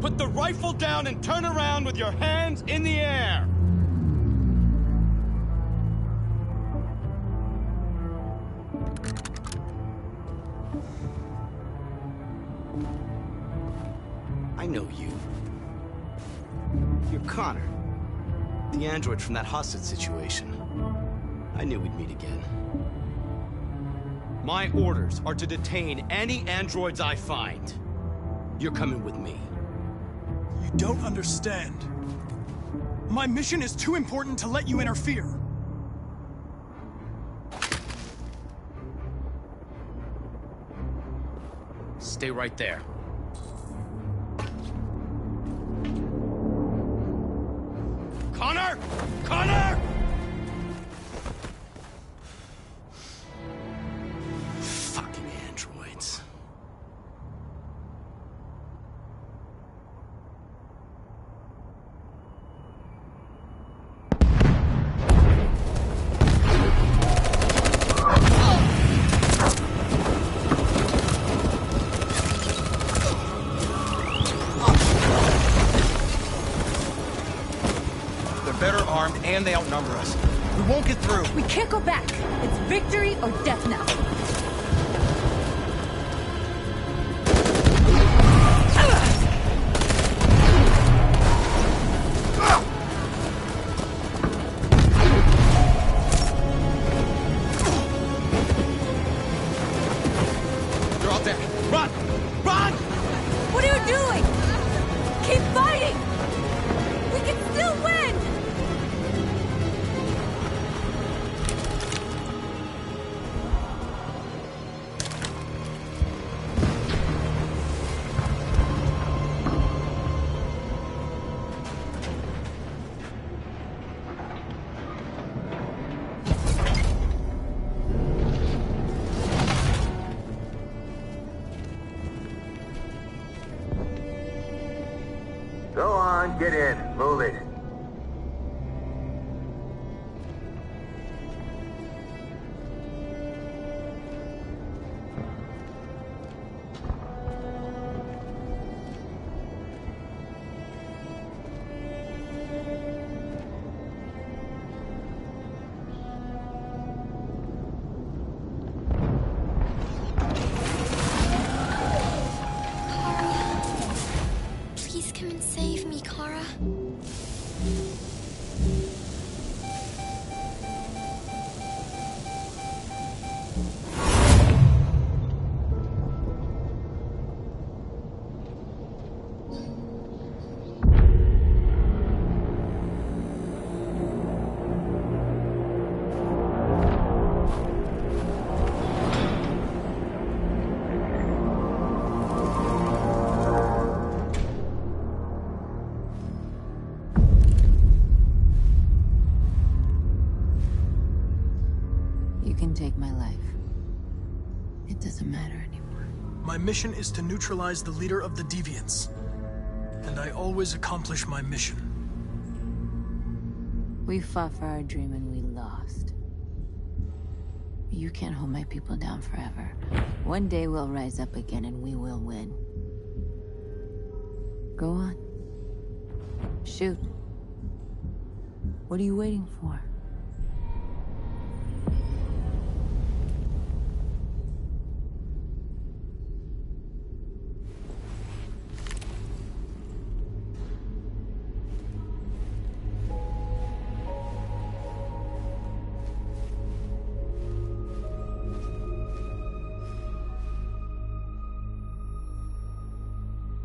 Put the rifle down and turn around with your hands in the air! I know you. You're Connor. The android from that hostage situation. I knew we'd meet again. My orders are to detain any androids I find. You're coming with me. You don't understand. My mission is too important to let you interfere. Stay right there. Connor! Connor! Fucking androids. And they outnumber us. We won't get through. We can't go back. It's victory or death now. They're out there. Run! Run! What are you doing? Keep fighting! We can still win! Go on, get in. Move it. Please come and save me, Kara. You can take my life. It doesn't matter anymore. My mission is to neutralize the leader of the Deviants. And I always accomplish my mission. We fought for our dream and we lost. You can't hold my people down forever. One day we'll rise up again and we will win. Go on. Shoot. What are you waiting for?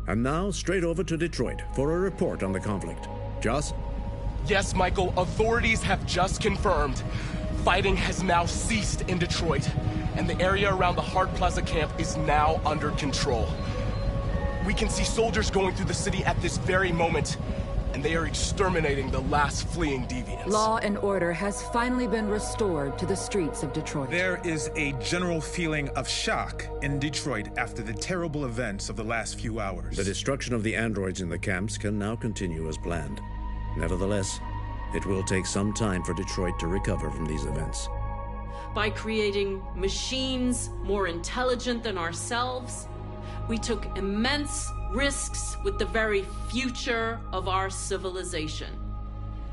And now, straight over to Detroit for a report on the conflict. Joss? Yes, Michael, authorities have just confirmed. Fighting has now ceased in Detroit, and the area around the Hart Plaza camp is now under control. We can see soldiers going through the city at this very moment, and they are exterminating the last fleeing deviants. Law and order has finally been restored to the streets of Detroit. There is a general feeling of shock in Detroit after the terrible events of the last few hours. The destruction of the androids in the camps can now continue as planned. Nevertheless, it will take some time for Detroit to recover from these events. By creating machines more intelligent than ourselves, we took immense risks with the very future of our civilization.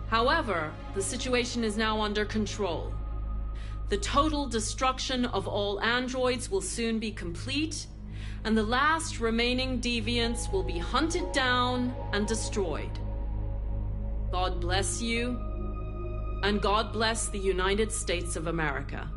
However, the situation is now under control. The total destruction of all androids will soon be complete, and the last remaining deviants will be hunted down and destroyed. God bless you, and God bless the United States of America.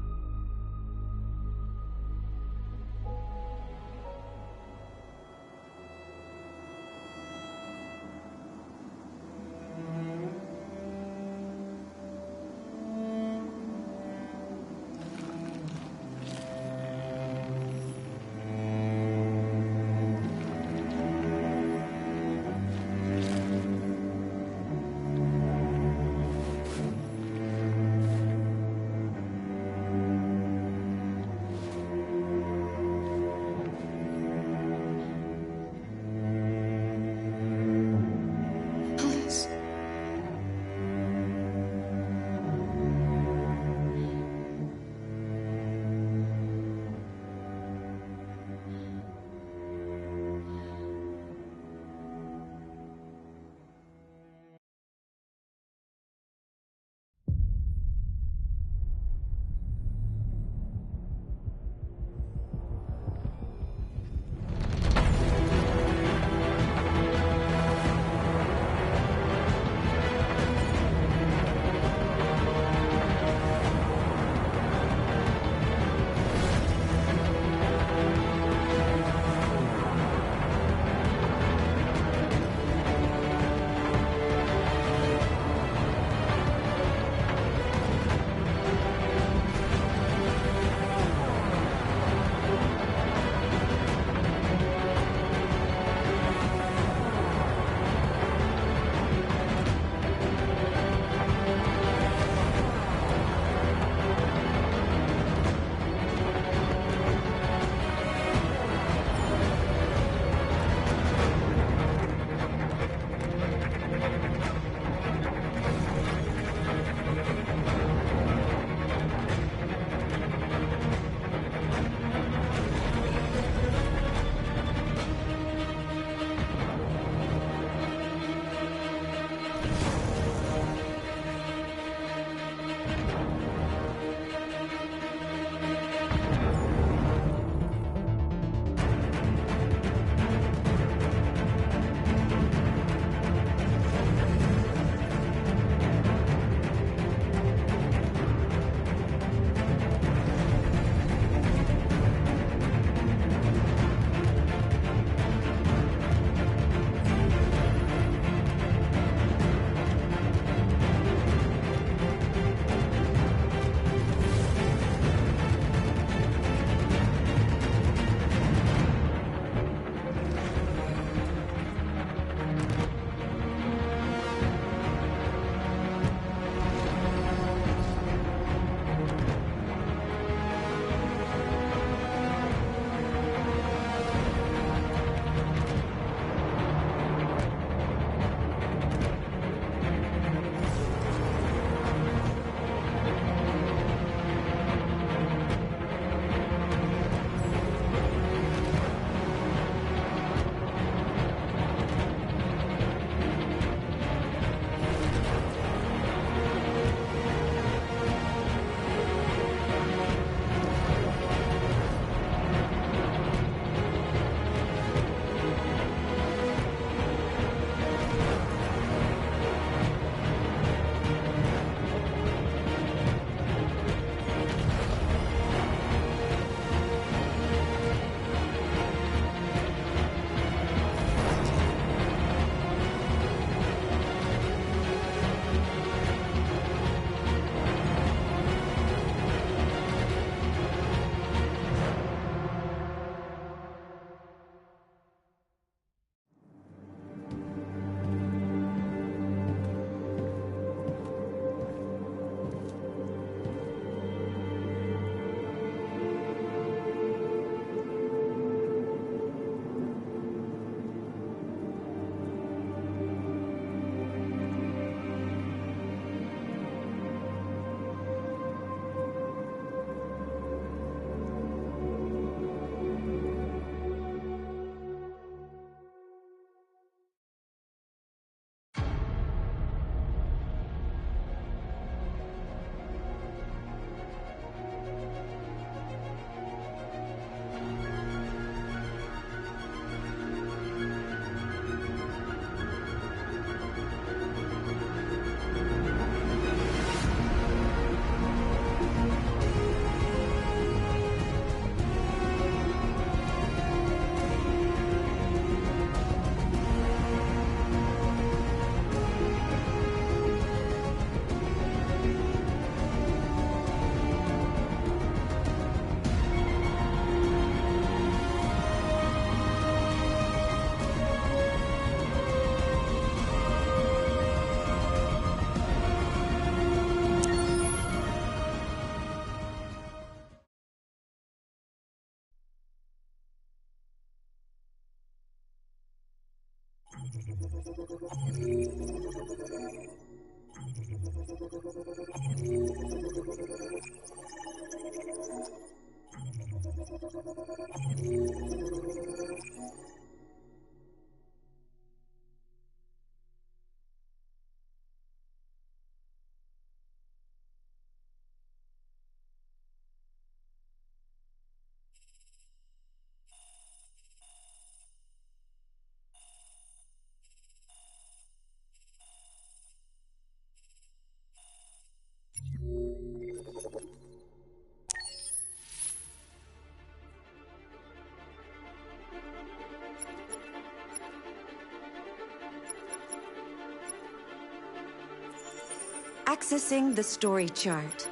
Accessing the story chart.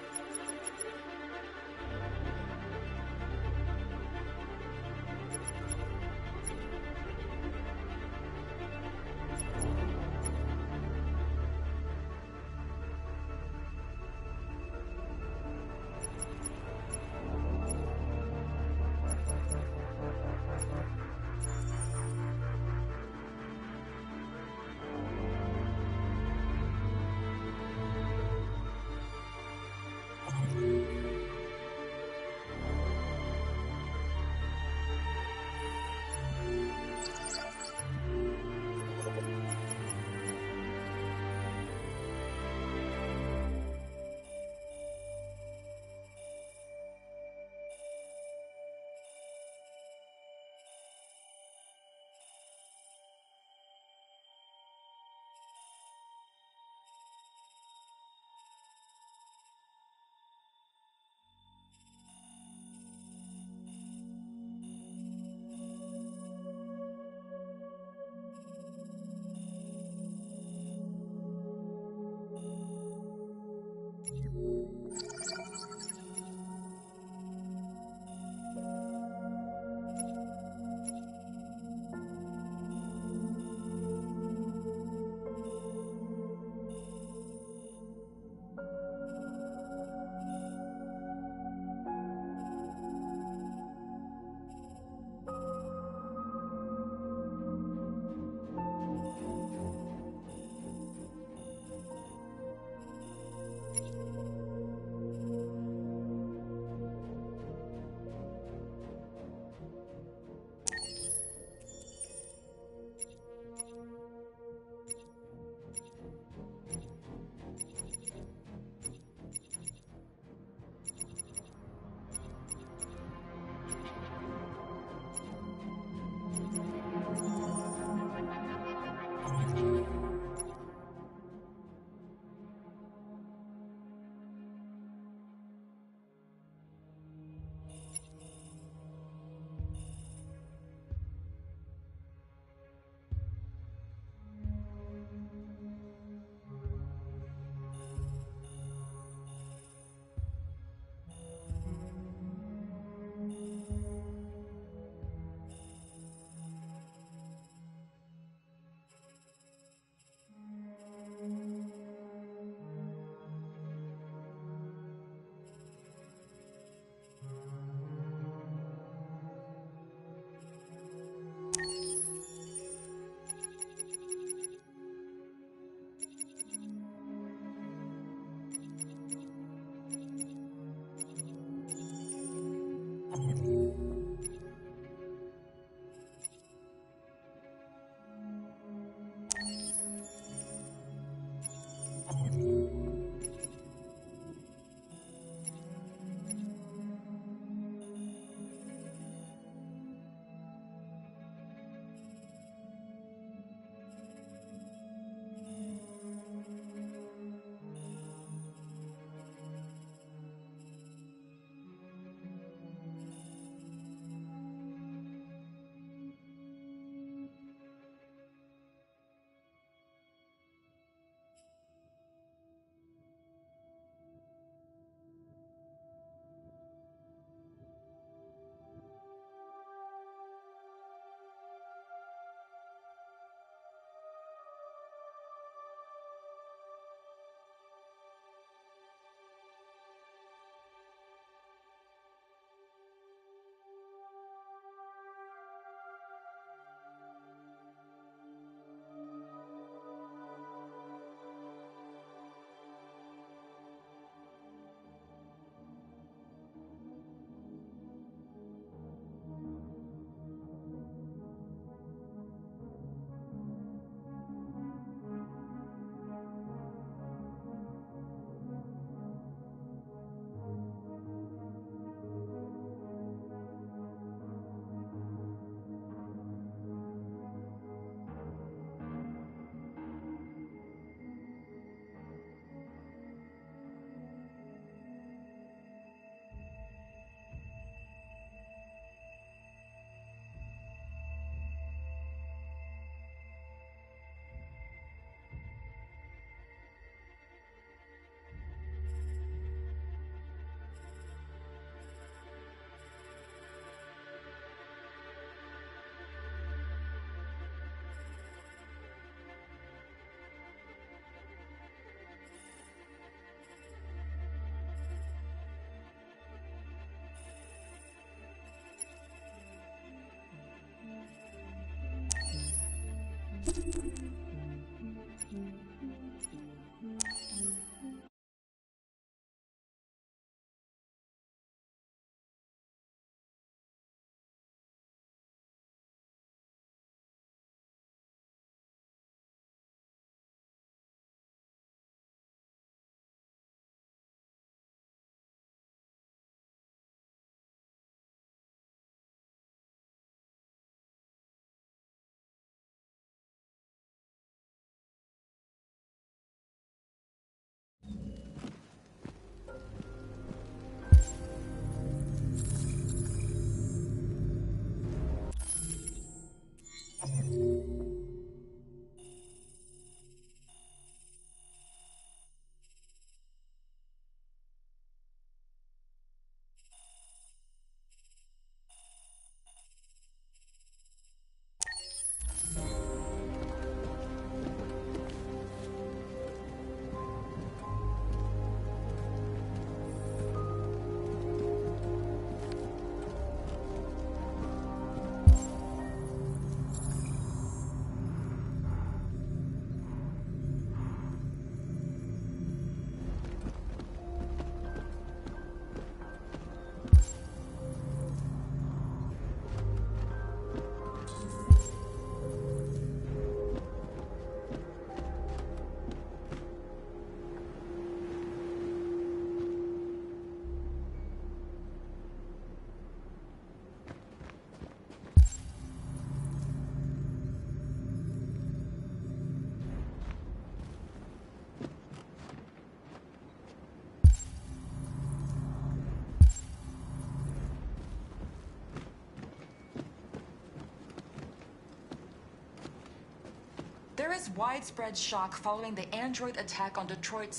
There is widespread shock following the android attack on Detroit's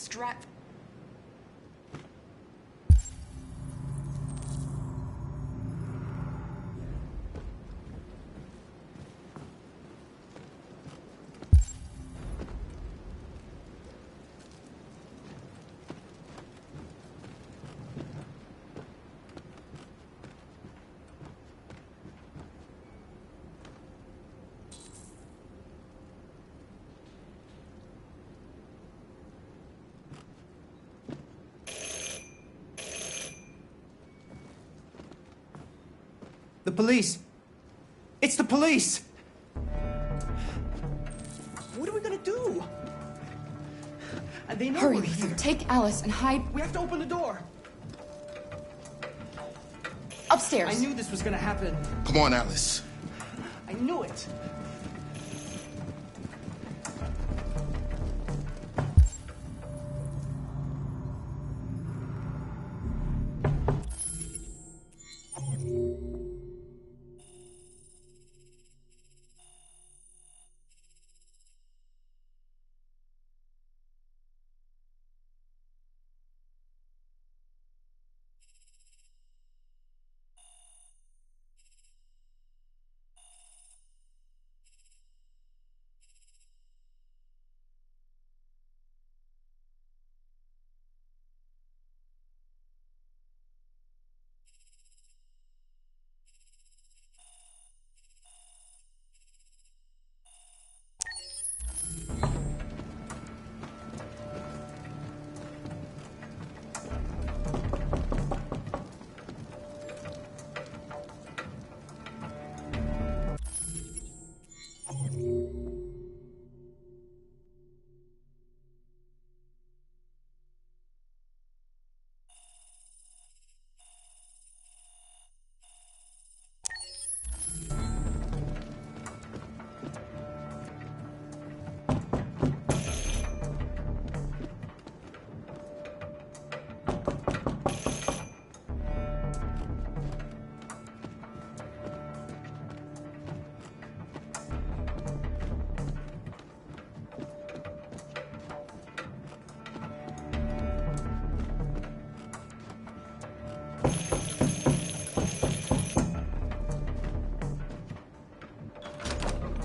The police! It's the police! What are we gonna do? They know Hurry, we're here. Luther. Take Alice and hide. We have to open the door. Upstairs. I knew this was gonna happen. Come on, Alice. I knew it.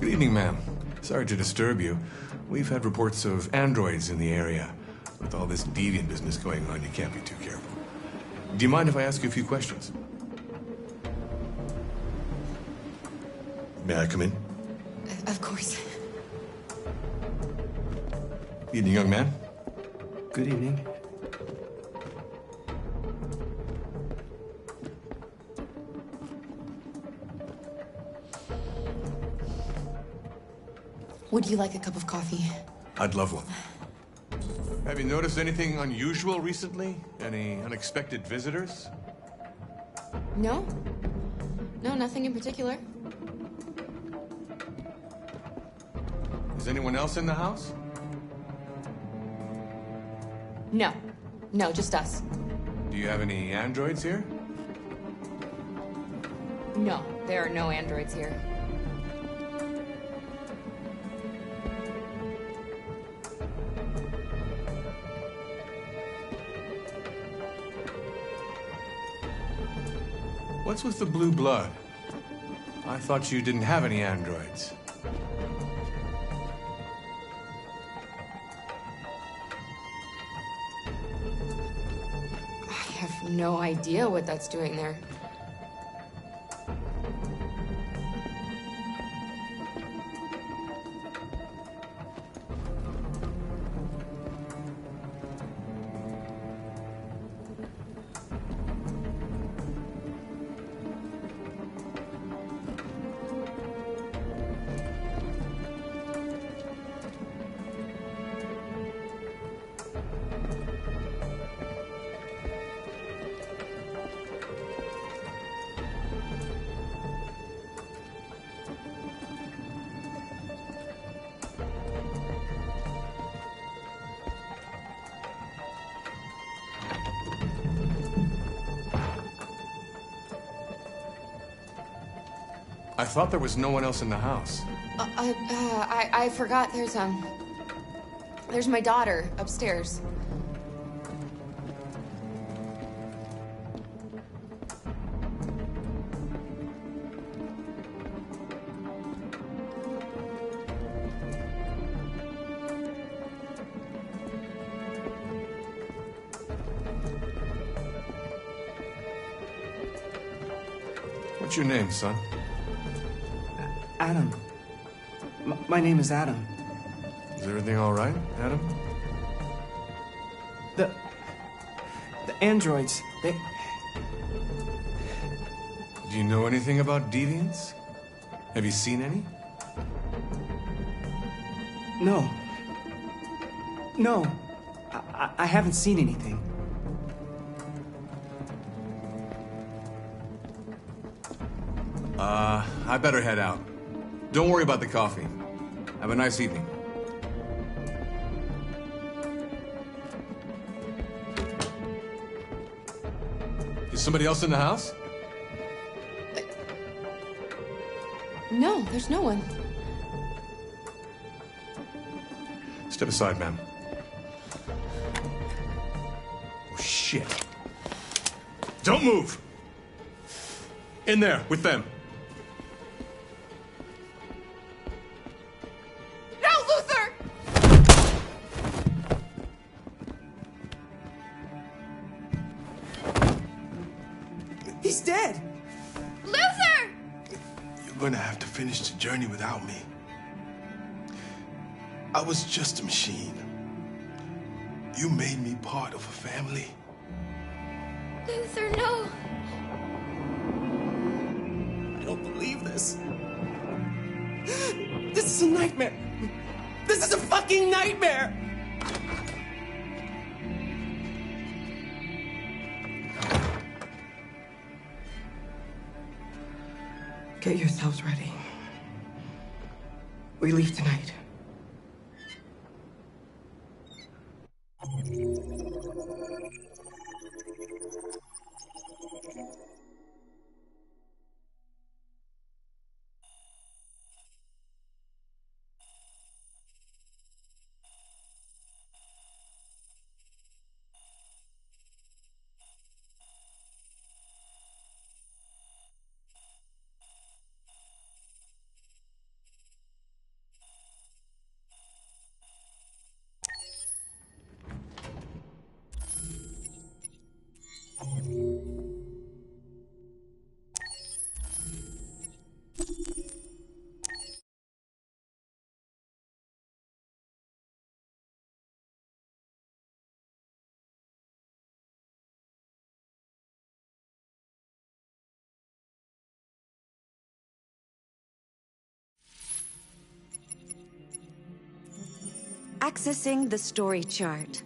Good evening, ma'am. Sorry to disturb you. We've had reports of androids in the area. With all this deviant business going on, you can't be too careful. Do you mind if I ask you a few questions? May I come in? Of course. Evening, young man. Good evening. Would you like a cup of coffee? I'd love one. Have you noticed anything unusual recently? Any unexpected visitors? No. No, nothing in particular. Is anyone else in the house? No. No, just us. Do you have any androids here? No, there are no androids here. What's with the blue blood? I thought you didn't have any androids. I have no idea what that's doing there. I thought there was no one else in the house. I forgot there's my daughter upstairs. What's your name, son? Adam. My name is Adam. Is everything all right, Adam? The androids, they... Do you know anything about deviants? Have you seen any? No. No. I haven't seen anything. I better head out. Don't worry about the coffee. Have a nice evening. Is somebody else in the house? No, there's no one. Step aside, ma'am. Oh, shit. Don't move! In there, with them. He's dead! Luther! You're gonna have to finish the journey without me. I was just a machine. You made me part of a family. Luther, no. I don't believe this. This is a nightmare. This is a fucking nightmare! Get yourselves ready. We leave tonight. Accessing the story chart.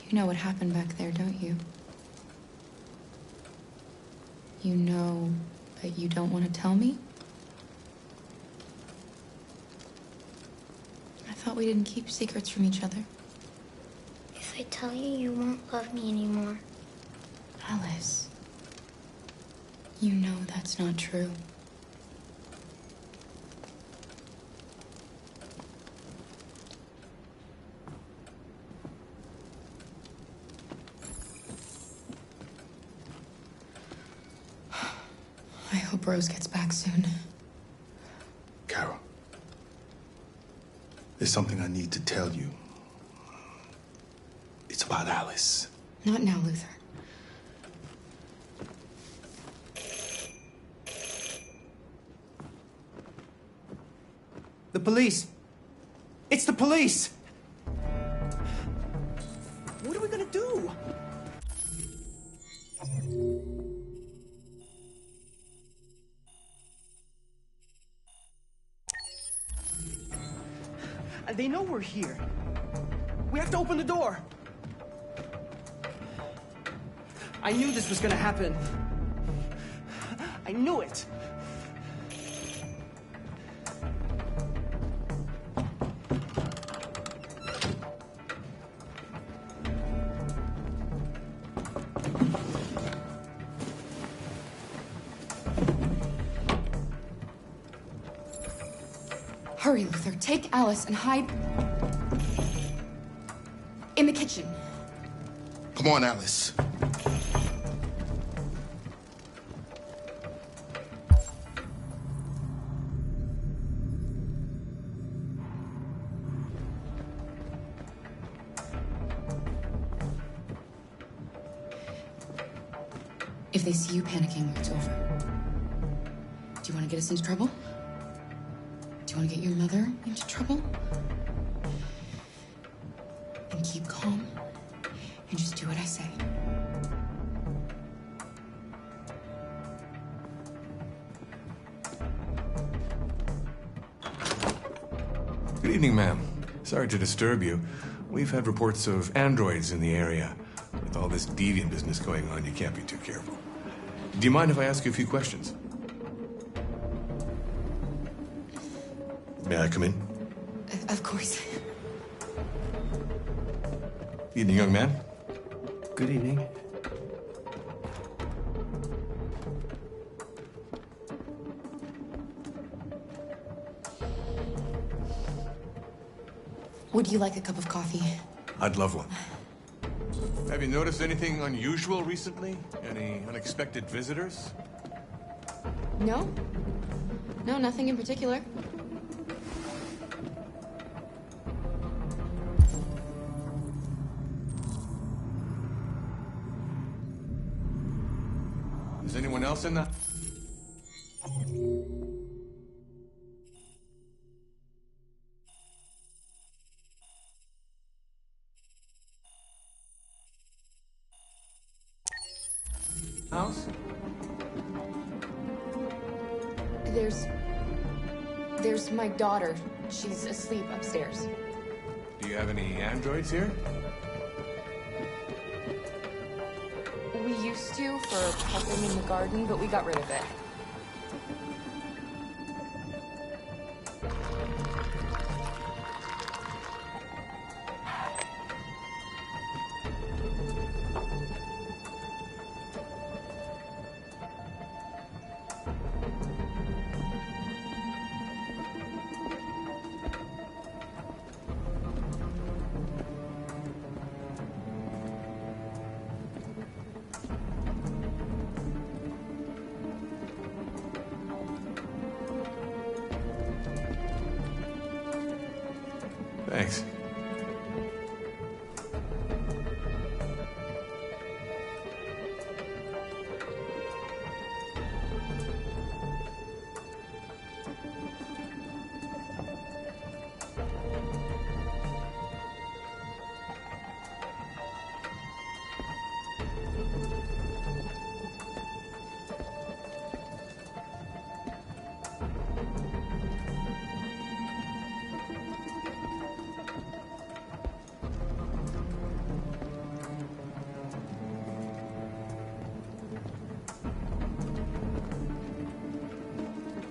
You know what happened back there, don't you? You know, but you don't want to tell me? I thought we didn't keep secrets from each other. If I tell you, you won't love me anymore. Alice, you know that's not true. I hope Rose gets back soon. Carol, there's something I need to tell you. It's about Alice. Not now, Luther. The police! It's the police! What are we gonna do? They know we're here. We have to open the door. I knew this was gonna happen. I knew it. Hurry, Luther. Take Alice and hide in the kitchen. Come on, Alice. If they see you panicking, it's over. Do you want to get us into trouble? Do you want to get your mother into trouble? And keep calm and just do what I say. Good evening, ma'am. Sorry to disturb you. We've had reports of androids in the area. With all this deviant business going on, you can't be too careful. Do you mind if I ask you a few questions? May I come in? Of course. Evening, young man. Good evening. Would you like a cup of coffee? I'd love one. Have you noticed anything unusual recently? Any unexpected visitors? No. No, nothing in particular. else in the... house? There's my daughter. She's asleep upstairs. Do you have any androids here? We used to for helping in the garden, but we got rid of it. Thanks.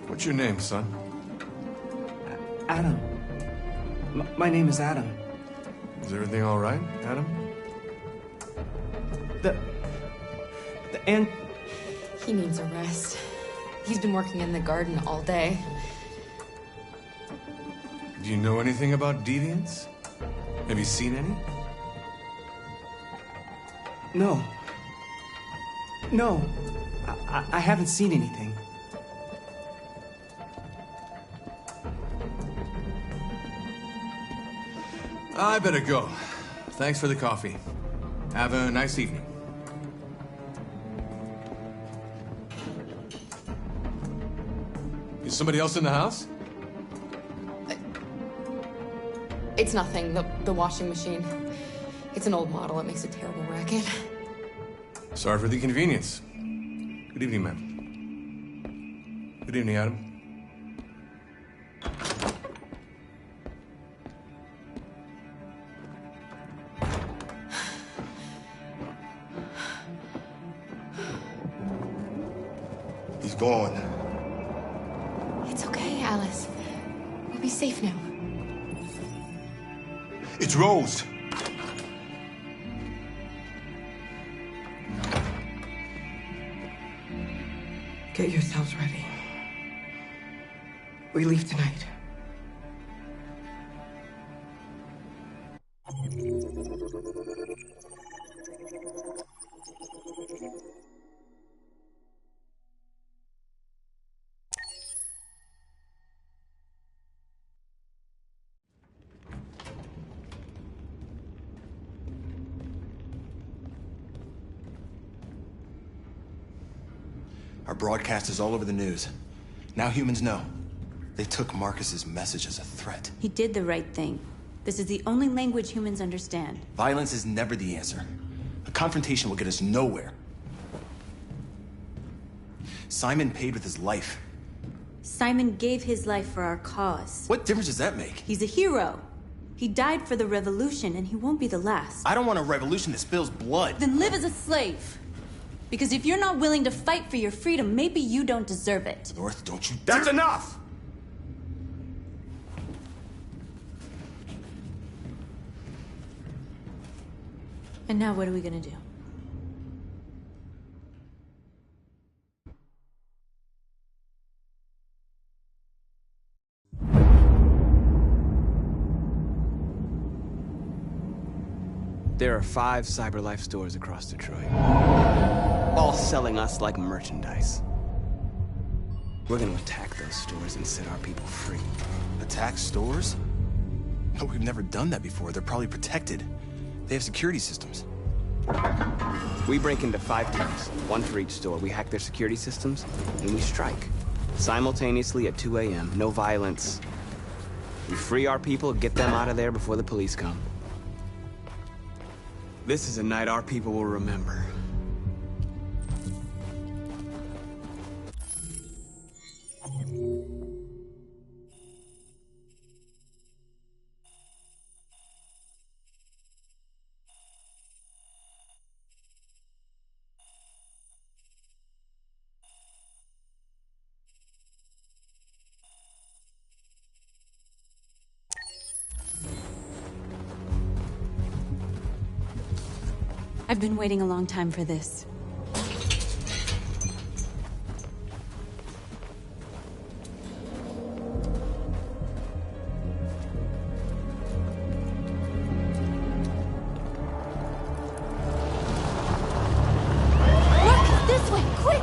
What's your name, son? Adam. My name is Adam. Is everything all right, Adam? He needs a rest. He's been working in the garden all day. Do you know anything about deviants? Have you seen any? No. No. I haven't seen anything. I better go. Thanks for the coffee. Have a nice evening. Is somebody else in the house? It's nothing. The washing machine. It's an old model. It makes a terrible racket. Sorry for the inconvenience. Good evening, ma'am. Good evening, Adam. He's gone. It's okay, Alice. We'll be safe now. It's Rose. Get yourselves ready. We leave tonight. Our broadcast is all over the news. Now humans know. They took Marcus's message as a threat. He did the right thing. This is the only language humans understand. Violence is never the answer. A confrontation will get us nowhere. Simon paid with his life. Simon gave his life for our cause. What difference does that make? He's a hero. He died for the revolution, and he won't be the last. I don't want a revolution that spills blood. Then live as a slave. Because if you're not willing to fight for your freedom, maybe you don't deserve it. North, don't you That's enough! And now what are we gonna do? There are 5 CyberLife stores across Detroit, all selling us like merchandise. We're gonna attack those stores and set our people free. Attack stores? No, we've never done that before. They're probably protected. They have security systems. We break into 5 teams, 1 for each store. We hack their security systems, and we strike. Simultaneously at 2 a.m., no violence. We free our people, get them out of there before the police come. This is a night our people will remember. I've been waiting a long time for this. Look! This way! Quick!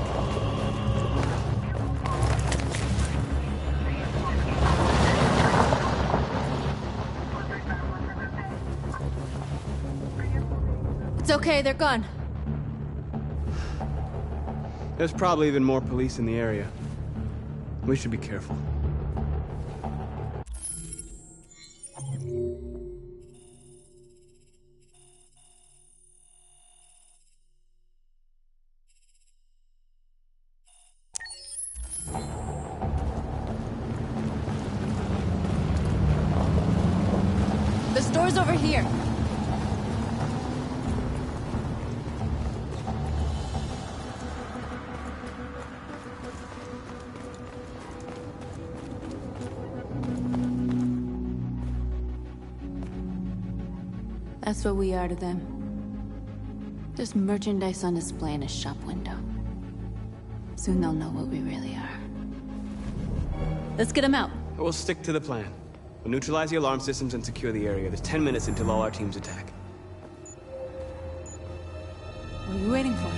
It's okay, they're gone. There's probably even more police in the area. We should be careful. The store's over here. That's what we are to them. Just merchandise on display in a shop window. Soon they'll know what we really are. Let's get them out. We'll stick to the plan. We'll neutralize the alarm systems and secure the area. There's 10 minutes until all our teams attack. What are you waiting for?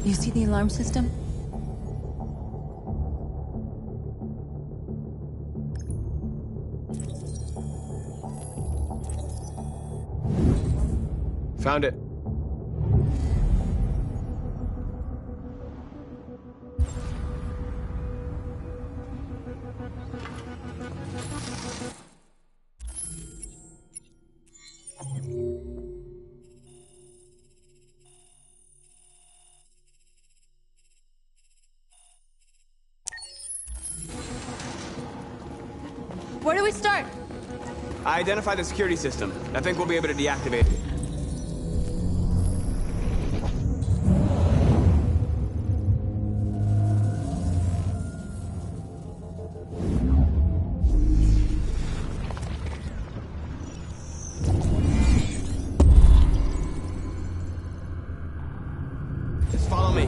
You see the alarm system? Found it. Where do we start? I identified the security system. I think we'll be able to deactivate it. Just follow me.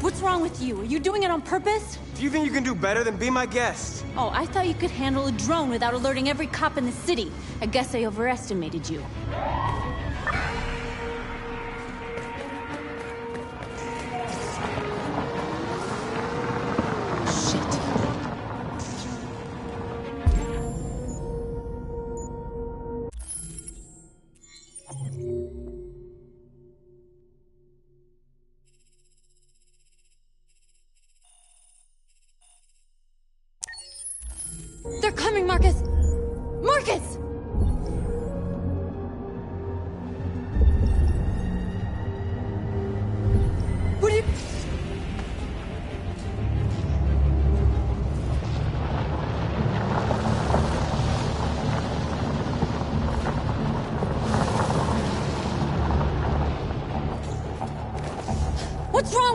What's wrong with you? Are you doing it on purpose? Do you think you can do better than be my guest? Oh, I thought you could handle a drone without alerting every cop in the city. I guess I overestimated you. They're coming, Marcus! Marcus!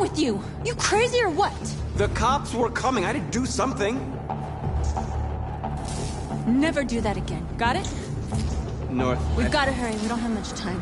with you? You crazy or what? The cops were coming. I had to do something. Never do that again. Got it? North. We've got to hurry. We don't have much time.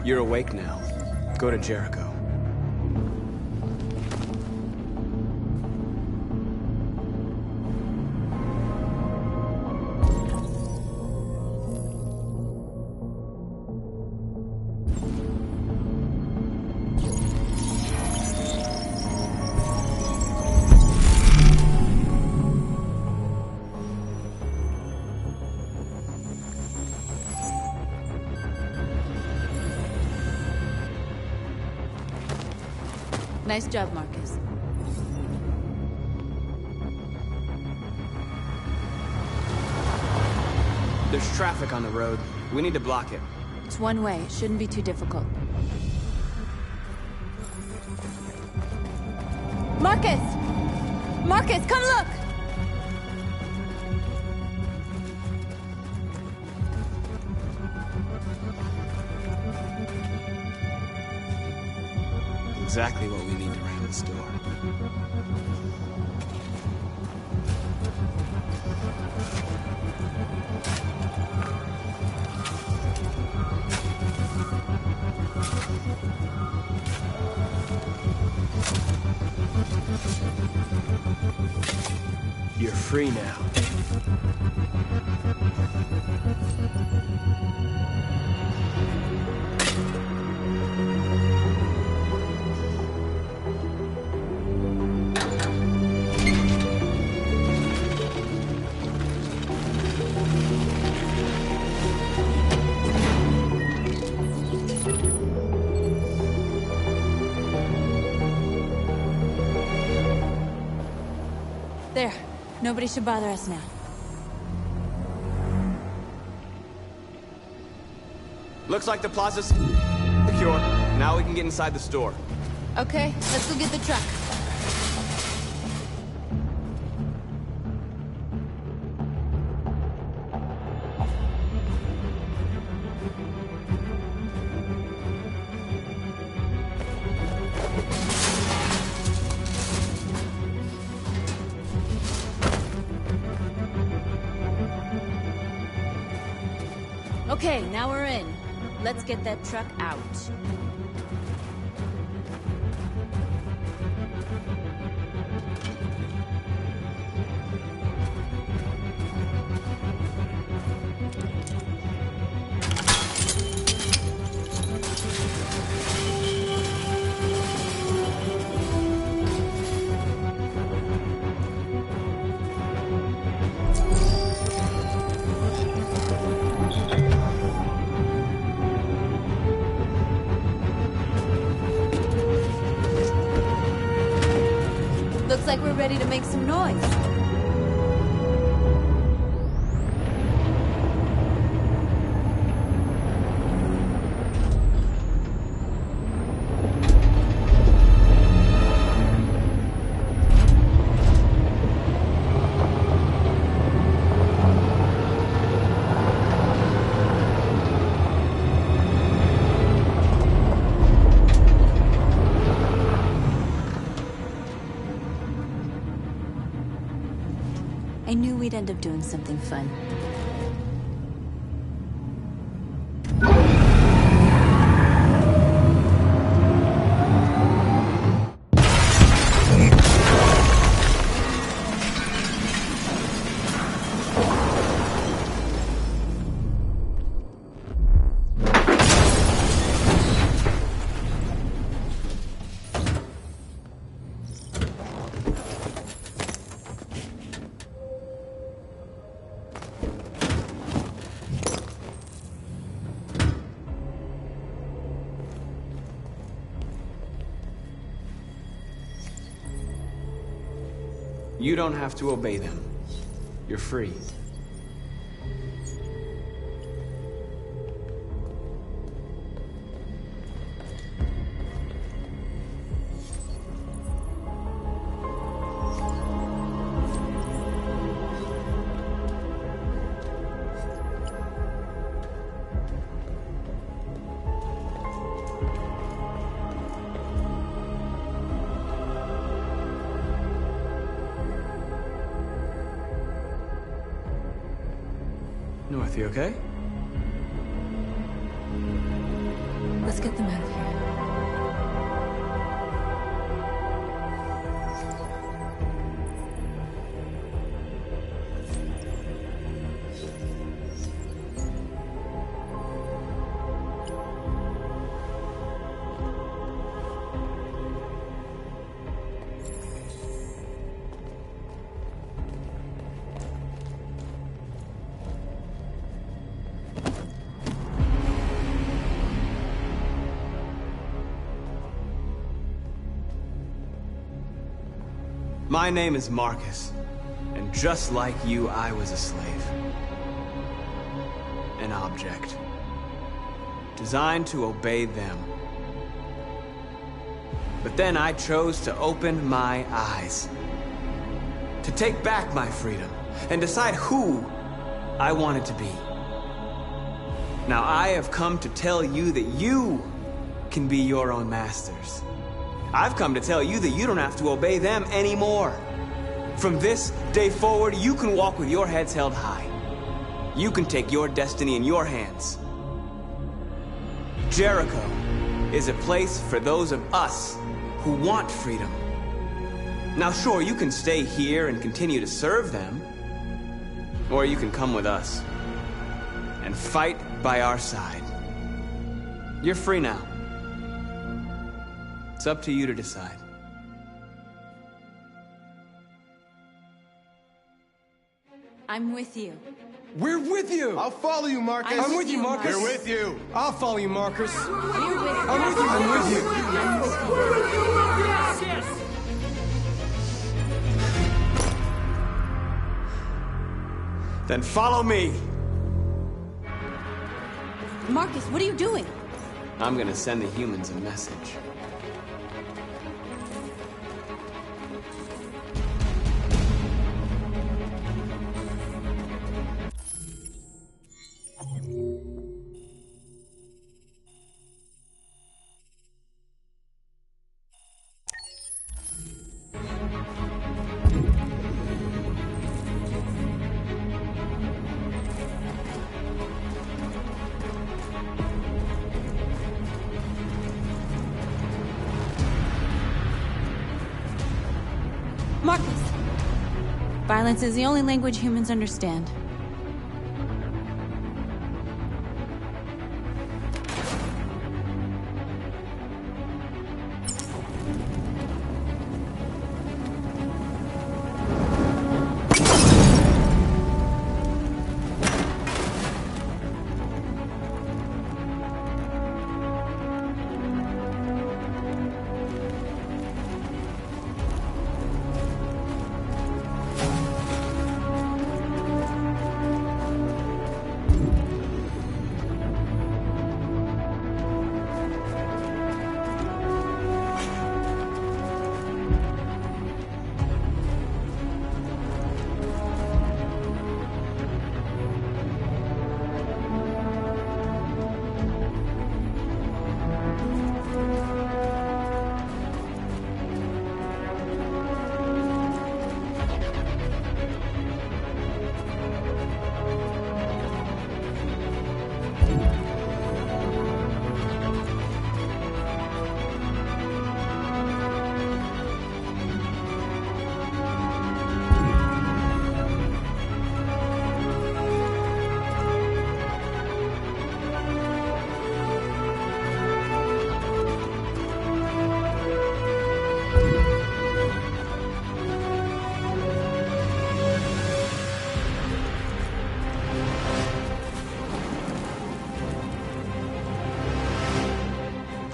You're awake now. Go to Jericho. Nice job, Marcus. There's traffic on the road. We need to block it. It's one way. It shouldn't be too difficult. Marcus! Marcus, come look! Exactly what we need to ram this door. You're free now. There. Nobody should bother us now. Looks like the plaza's secure. Now we can get inside the store. Okay, let's go get the truck. Okay, now we're in. Let's get that truck out. Looks like we're ready to make some noise. I knew we'd end up doing something fun. You don't have to obey them. You're free. North, you okay? Let's get them out of here. My name is Marcus, and just like you, I was a slave. An object. Designed to obey them. But then I chose to open my eyes. To take back my freedom, and decide who I wanted to be. Now I have come to tell you that you can be your own masters. I've come to tell you that you don't have to obey them anymore. From this day forward, you can walk with your heads held high. You can take your destiny in your hands. Jericho is a place for those of us who want freedom. Now sure, you can stay here and continue to serve them, or you can come with us and fight by our side. You're free now. It's up to you to decide. I'm with you. We're with you! I'll follow you, Marcus. I'm with you, Marcus. We're with you. I'll follow you, Marcus. We're with you. I'm with you. I'm with you. I'm with you. Yes, yes! Then follow me. Marcus, what are you doing? I'm gonna send the humans a message. Marcus! Violence is the only language humans understand.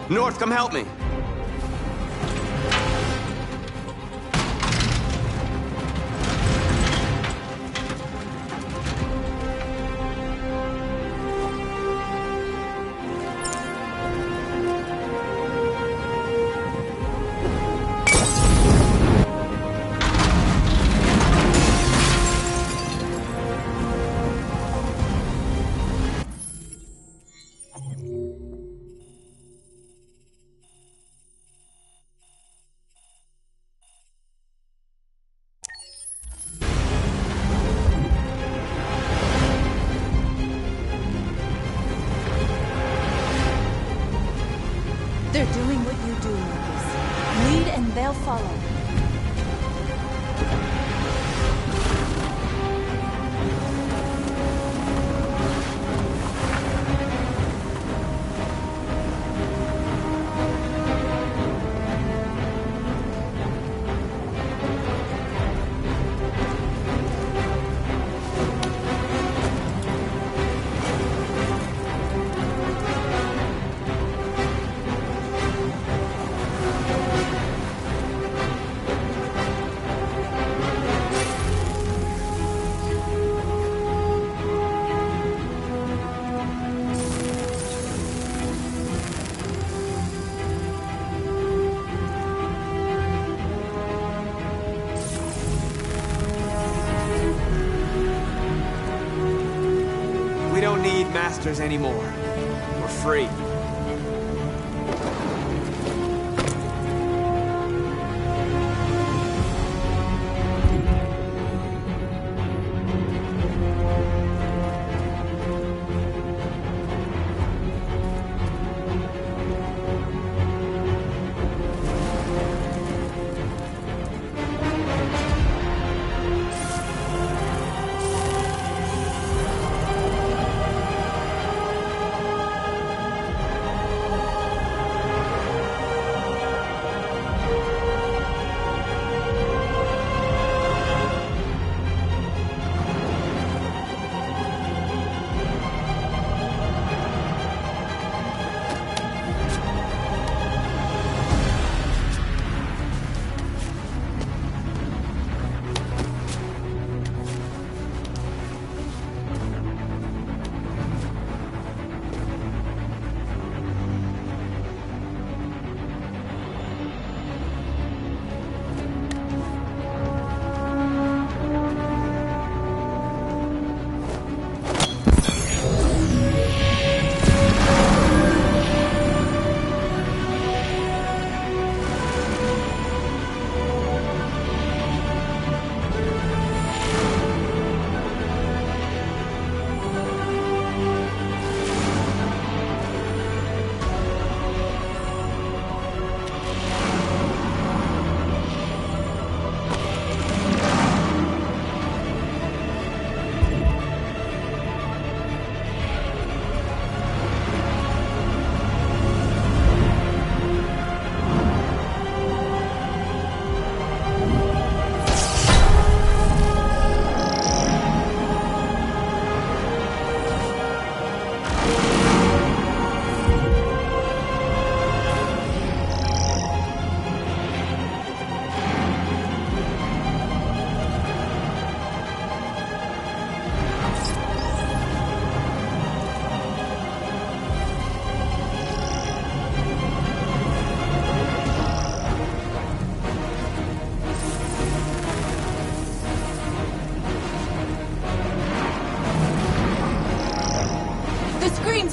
North, come help me. they'll follow. We don't need masters anymore. We're free.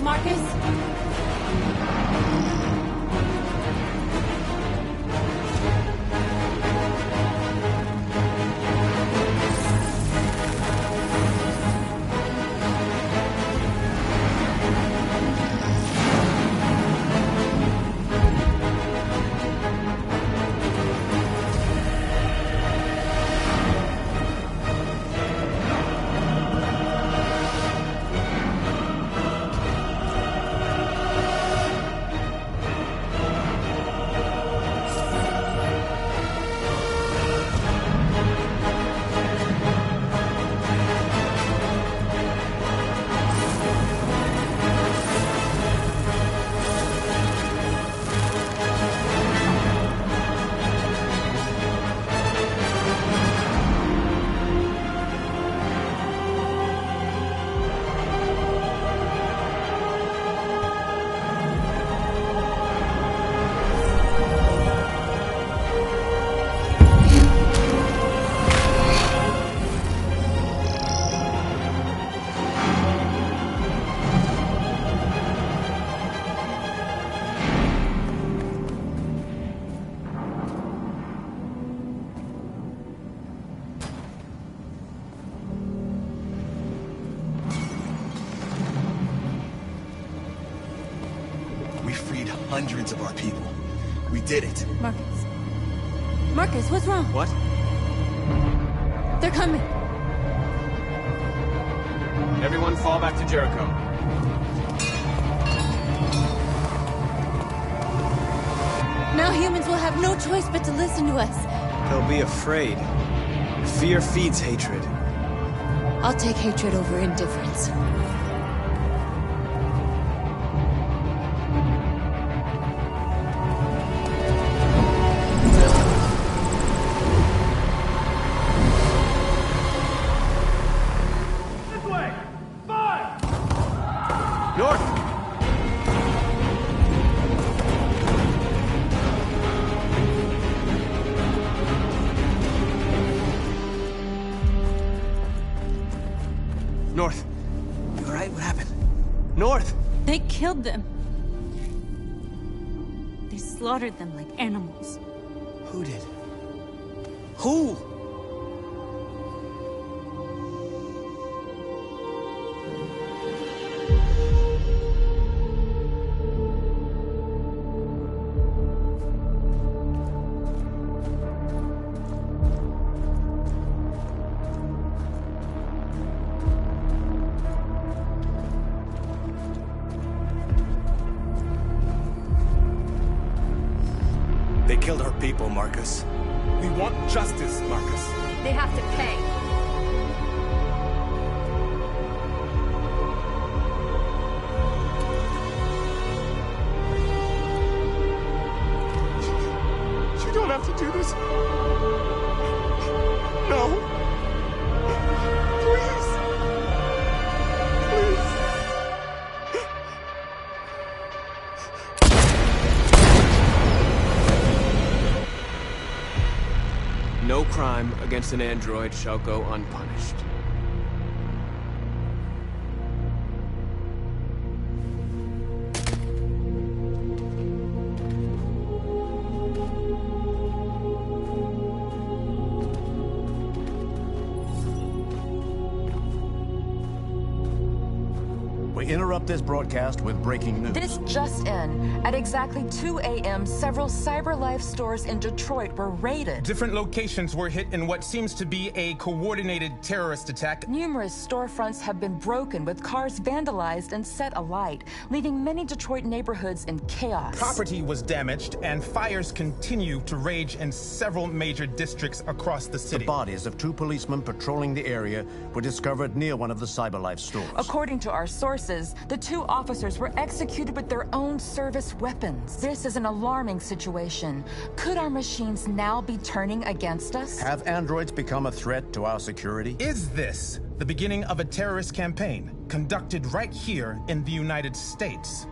Marcus! We freed hundreds of our people. We did it. Marcus, Marcus, what's wrong? What? They're coming. Everyone fall back to Jericho. Now humans will have no choice but to listen to us. They'll be afraid. Fear feeds hatred. I'll take hatred over indifference. This way! Fire! North! North. You alright? What happened? North! They killed them. They slaughtered them like animals. Who did? Who? They killed our people, Marcus. We want justice, Marcus. They have to pay. You don't have to do this. No. Please. Please. No crime against an android shall go unpunished. We interrupt this broadcast with breaking news. This just in. At exactly 2 a.m., several CyberLife stores in Detroit were raided. Different locations were hit in what seems to be a coordinated terrorist attack. Numerous storefronts have been broken, with cars vandalized and set alight, leaving many Detroit neighborhoods in chaos. Property was damaged, and fires continue to rage in several major districts across the city. The bodies of two policemen patrolling the area were discovered near one of the CyberLife stores. According to our sources, the two officers were executed with their own service weapons. This is an alarming situation. Could our machines now be turning against us? Have androids become a threat to our security? Is this the beginning of a terrorist campaign conducted right here in the United States?